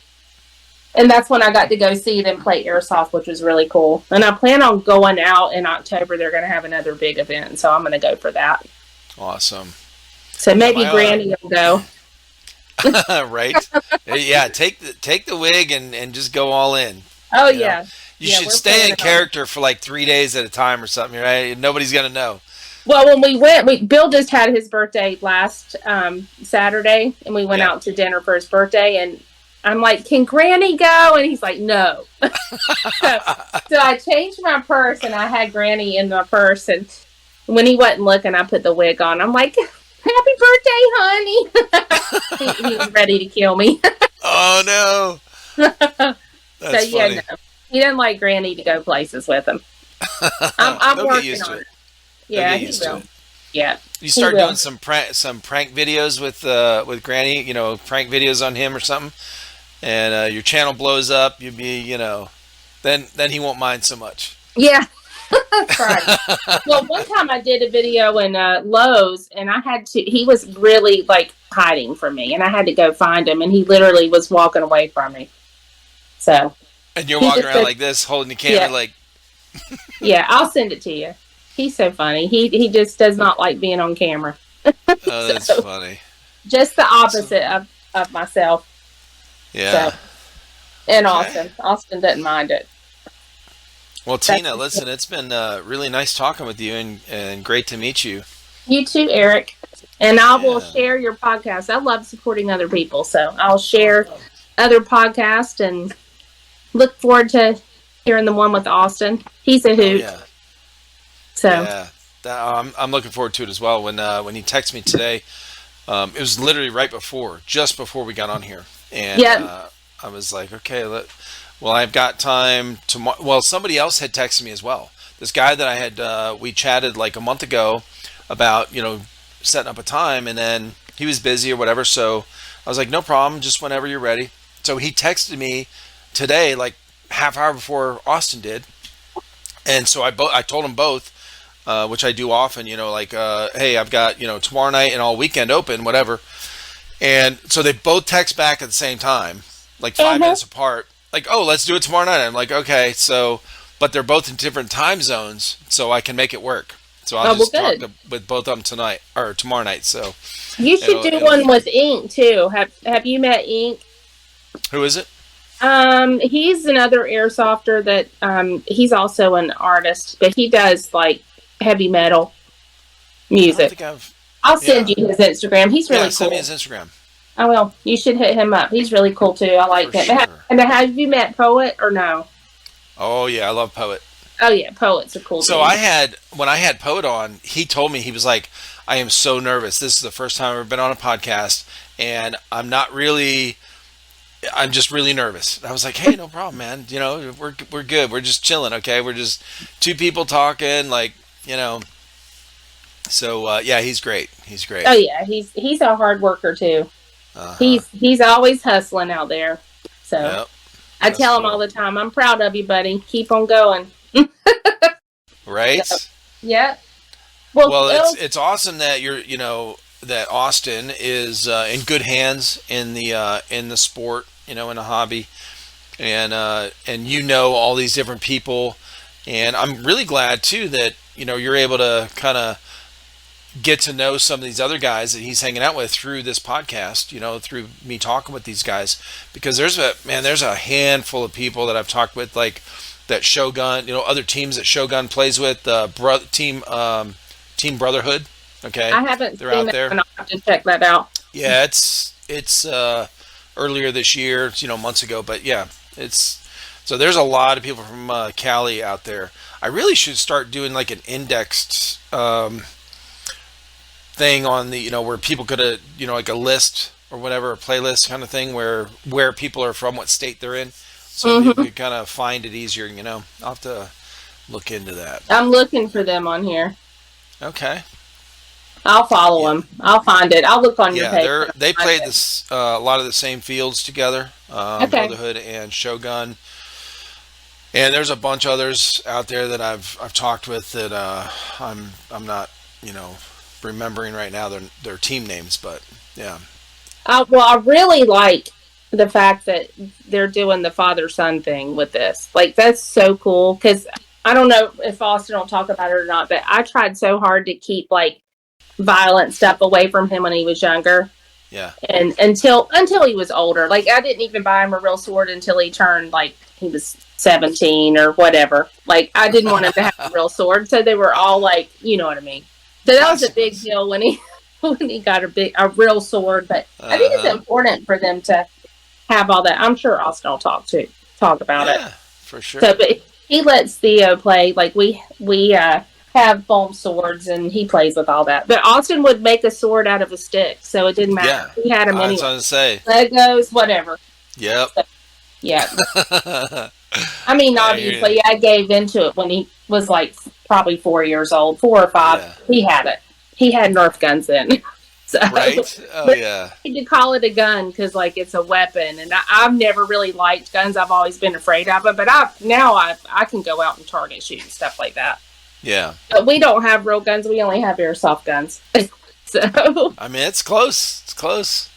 And that's when I got to go see them play Airsoft, which was really cool. And I plan on going out in October. They're going to have another big event, so I'm going to go for that. Awesome. So maybe Granny will go. Right? Yeah, take the wig and just go all in. Oh, yeah. You should stay in character for like 3 days at a time or something, right? Nobody's going to know. Well, when we went, Bill just had his birthday last Saturday, and we went out to dinner for his birthday, and I'm like, can Granny go? And he's like, no. So I changed my purse, and I had Granny in my purse, and when he wasn't looking, I put the wig on. I'm like, happy birthday, honey. he was ready to kill me. Oh, no. That's funny. No. He doesn't like Granny to go places with him. I'm working on it. Yeah, he will. Yeah. You start doing some prank videos with Granny, prank videos on him or something, and your channel blows up. You'd be, then he won't mind so much. Yeah. That's right. Well, one time I did a video in Lowe's, and he was really like hiding from me, and I had to go find him, and he literally was walking away from me. So. And you're walking around like this, holding the camera, like. Yeah, I'll send it to you. He's so funny. He just does not like being on camera. Oh, that's funny. Just the opposite of myself. Yeah. So, and Austin. Austin doesn't mind it. Well, Tina, listen, it's been really nice talking with you and great to meet you. You too, Eric. And I will share your podcast. I love supporting other people, so I'll share other podcasts and look forward to hearing the one with Austin. He's a hoot. Oh, yeah. So yeah, I'm looking forward to it as well. When he texted me today, it was literally just before we got on here, and I was like, okay, well, I've got time tomorrow. Well, somebody else had texted me as well. This guy that I had we chatted like a month ago about setting up a time, and then he was busy or whatever. So I was like, no problem, just whenever you're ready. So he texted me today, like half hour before Austin did, and so I told them both. Which I do often, hey, I've got, tomorrow night and all weekend open, whatever. And so they both text back at the same time, like 5 minutes apart, like, oh, let's do it tomorrow night. I'm like, okay, but they're both in different time zones, so I can make it work. So I'll just talk with both of them tonight or tomorrow night. So you should do one with Ink too. Have you met Ink? Who is it? He's another airsofter that he's also an artist, but he does like heavy metal music. I'll send you his Instagram. He's really cool. Send me his Instagram. I will. You should hit him up. He's really cool too. I like him. Sure. And have you met Poet or no? Oh yeah, I love Poet. Oh yeah, Poet's a cool. So dude. When I had Poet on, he told me, he was like, I am so nervous. This is the first time I've ever been on a podcast, and I'm just really nervous. I was like, hey, no problem, man. We're good. We're just chilling, okay? We're just two people talking, like, So yeah, he's great. He's great. Oh yeah, he's a hard worker too. He's always hustling out there. So I tell him all the time, I'm proud of you, buddy. Keep on going. Right? So, yeah. Well, it's awesome that that Austin is in good hands in the sport, in the hobby, and all these different people, and I'm really glad too that you're able to kind of get to know some of these other guys that he's hanging out with through this podcast, through me talking with these guys, because there's a handful of people that I've talked with, like that Shogun, other teams that Shogun plays with, Team Brotherhood. Okay. I haven't They're seen out that, there. and I'll have to check that out. Yeah, it's earlier this year, months ago, but yeah, so there's a lot of people from Cali out there. I really should start doing like an indexed thing on the, where people could, like a list or whatever, a playlist kind of thing where people are from, what state they're in, so people could kind of find it easier. I'll have to look into that. I'm looking for them on here. Okay. I'll follow them. I'll find it. I'll look on your page. They played this a lot of the same fields together, Okay. Brotherhood and Shogun, and there's a bunch of others out there that I've talked with that I'm not remembering right now their team names, but yeah. Well, I really like the fact that they're doing the father-son thing with this. Like, that's so cool, because I don't know if Austin will talk about it or not, but I tried so hard to keep like violent stuff away from him when he was younger. Yeah. And until he was older. Like, I didn't even buy him a real sword until he turned, like, he was 17 or whatever. Like, I didn't want him to have a real sword, so they were all like, you know what I mean. So that was a big deal when he got a real sword. But I think it's important for them to have all that. I'm sure Austin will talk about it. Yeah, for sure. So, but he lets Theo play. Like, we have foam swords, and he plays with all that. But Austin would make a sword out of a stick, so it didn't matter. Yeah. He had them anyway. That's what I was say. Legos, whatever. Yep. So, yeah. I mean, obviously, I gave into it when he was like probably 4 years old, 4 or 5. Yeah. He had it. He had Nerf guns in. So, Right? Oh, yeah. I need to call it a gun because, like, it's a weapon. And I've never really liked guns. I've always been afraid of them. But now I can go out and target shoot and stuff like that. Yeah. But we don't have real guns. We only have airsoft guns. So, I mean, it's close. It's close.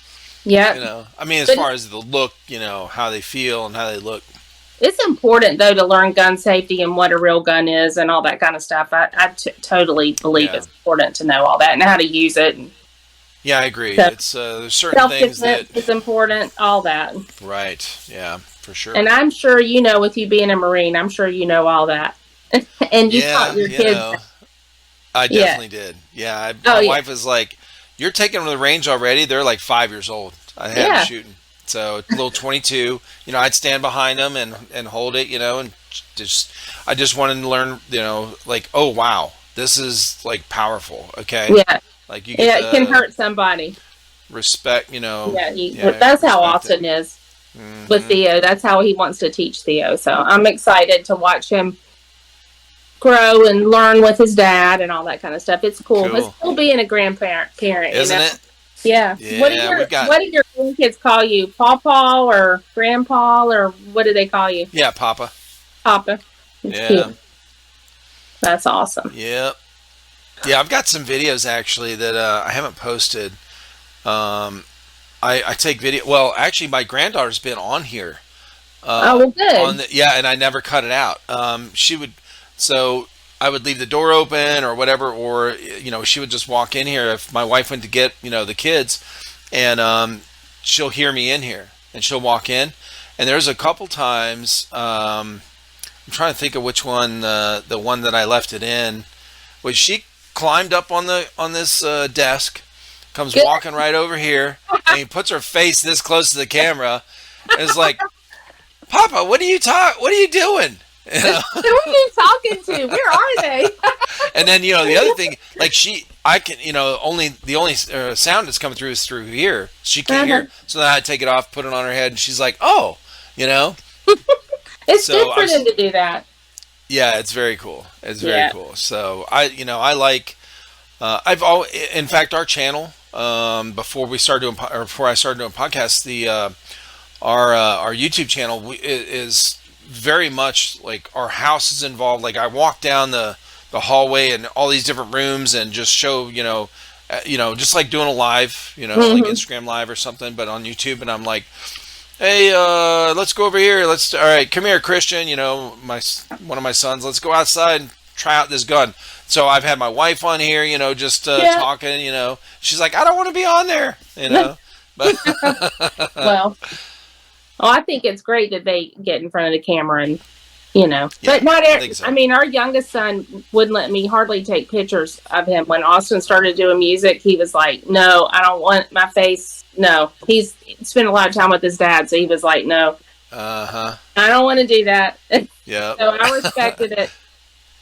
yeah. I mean, as far as the look, how they feel and how they look. It's important, though, to learn gun safety and what a real gun is and all that kind of stuff. I totally believe it's important to know all that and how to use it. And yeah, I agree. so, It's there's certain things that it's important, all that. Right. Yeah, for sure. And I'm sure with you being a Marine, I'm sure you know all that. And you taught your kids. I definitely did. Yeah, my wife is like, "You're taking them to the range already?" They're like 5 years old. I had them shooting. So a little 22. I'd stand behind them and hold it. And I just wanted to learn. Like, oh wow, this is like powerful. Okay. Yeah. Like you. It can hurt somebody. Respect. That's how Austin is with Theo. That's how he wants to teach Theo. So I'm excited to watch him grow and learn with his dad and all that kind of stuff. It's cool. It's cool being a grandparent, isn't it? Yeah. What do your grandkids call you? Pawpaw or Grandpa, or what do they call you? Yeah, Papa. Papa. Yeah. Cute. That's awesome. Yep. Yeah, I've got some videos actually that I haven't posted. I take video. Well, actually, my granddaughter's been on here. Well, good. And I never cut it out. So I would leave the door open or whatever, or she would just walk in here if my wife went to get the kids, and she'll hear me in here and she'll walk in. And there's a couple times I'm trying to think of which one, the one that I left it in, was she climbed up on this desk, comes walking right over here, and he puts her face this close to the camera, and is like, "Papa, what are you doing?" Who are you talking to? Where are they? And then the other thing, like I can the only sound that's coming through is through here. She can't hear, so then I take it off, put it on her head, and she's like, "Oh, It's good for them to do that. Yeah, it's very cool. It's very cool. So I like. I've always, in fact, our channel before I started doing podcasts, our YouTube channel is very much like our house is involved. Like I walk down the hallway and all these different rooms and just show, just like doing a live, like Instagram live or something, but on YouTube. And I'm like, "Hey, let's go over here. All right, come here, Christian. One of my sons. Let's go outside and try out this gun. So I've had my wife on here, just Yeah. talking. She's like, I don't want to be on there, but Well, I think it's great that they get in front of the camera and, Yeah, but not I think so. I mean, our youngest son wouldn't let me hardly take pictures of him. When Austin started doing music, he was like, no, I don't want my face. No, he's spent a lot of time with his dad. So he was like, no, I don't want to do that. Yeah. So I respected it.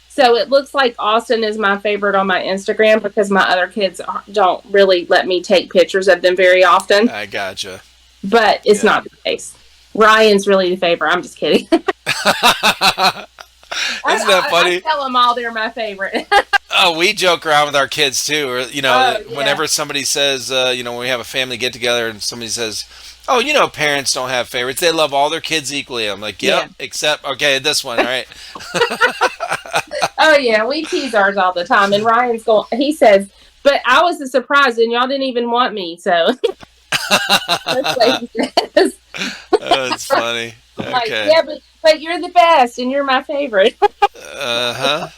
So it looks like Austin is my favorite on my Instagram because my other kids don't really let me take pictures of them very often. I gotcha. But it's not the case. Ryan's really the favorite. I'm just kidding. Isn't that funny? I tell them all they're my favorite. Oh, we joke around with our kids too. Or, yeah. Whenever somebody says, when we have a family get together and somebody says, oh, parents don't have favorites. They love all their kids equally. I'm like, yep, except, okay, this one, all right. Oh, yeah, we tease ours all the time. And he says, but I was a surprise and y'all didn't even want me. So that's what he says. Oh, it's funny. Okay. Like, yeah, but you're the best and you're my favorite. And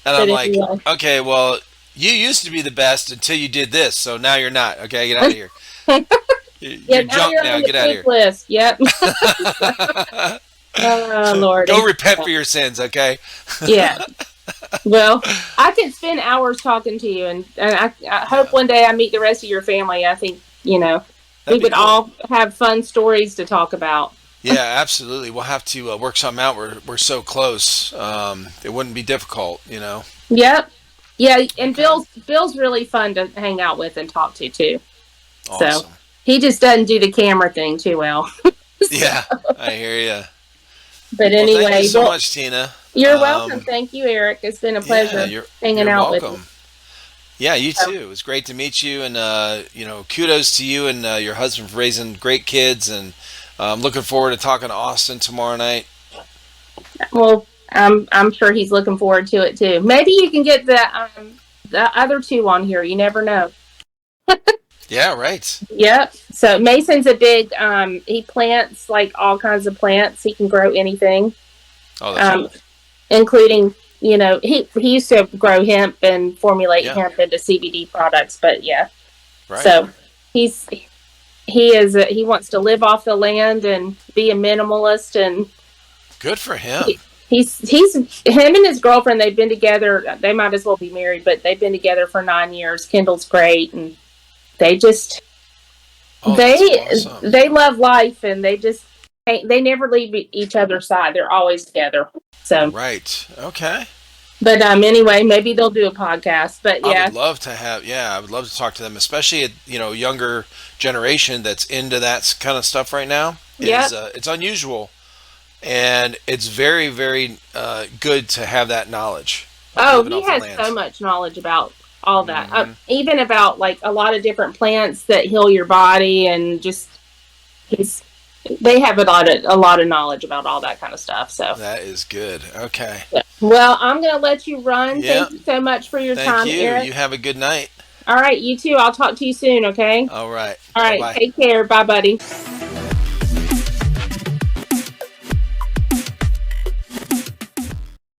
I'm like, okay, well, you used to be the best until you did this, so now you're not. Okay, get out of here. You're junk now. Get out of here. List. Yep. Oh, Lord. Go repent for your sins, okay? Yeah. Well, I could spend hours talking to you, and I hope one day I meet the rest of your family. I think, we would all have fun stories to talk about. Yeah, absolutely. We'll have to work something out. We're so close. It wouldn't be difficult, Yep. Yeah, and Bill's really fun to hang out with and talk to too. Awesome. So he just doesn't do the camera thing too well. Yeah, I hear you. But anyway, thank you so much, Tina. You're welcome. Thank you, Eric. It's been a pleasure hanging out with you. Yeah, you too. It was great to meet you, and kudos to you and your husband for raising great kids, and I'm looking forward to talking to Austin tomorrow night. Well, I'm sure he's looking forward to it too. Maybe you can get the other two on here. You never know. Yeah, right. Yep. So Mason's a big. He plants like all kinds of plants. He can grow anything. Oh, that's cool. Including, he used to grow hemp and formulate hemp into CBD products. But yeah, right. So he wants to live off the land and be a minimalist, and good for him. He's him and his girlfriend. They've been together. They might as well be married, but they've been together for 9 years. Kendall's great, and they just they love life, and they never leave each other's side. They're always together. So right, okay. But anyway, maybe they'll do a podcast. But yeah, I would love to talk to them, especially at younger generation that's into that kind of stuff right now. Yeah, it's unusual, and it's very, very good to have that knowledge. Oh, he has so much knowledge about all that, even about like a lot of different plants that heal your body, and just they have a lot of knowledge about all that kind of stuff. So that is good. Okay. Well, I'm going to let you run. Yep. Thank you so much for your time, Eric. You have a good night. All right, you too. I'll talk to you soon, okay? All right. All right. Bye-bye. Take care. Bye, buddy.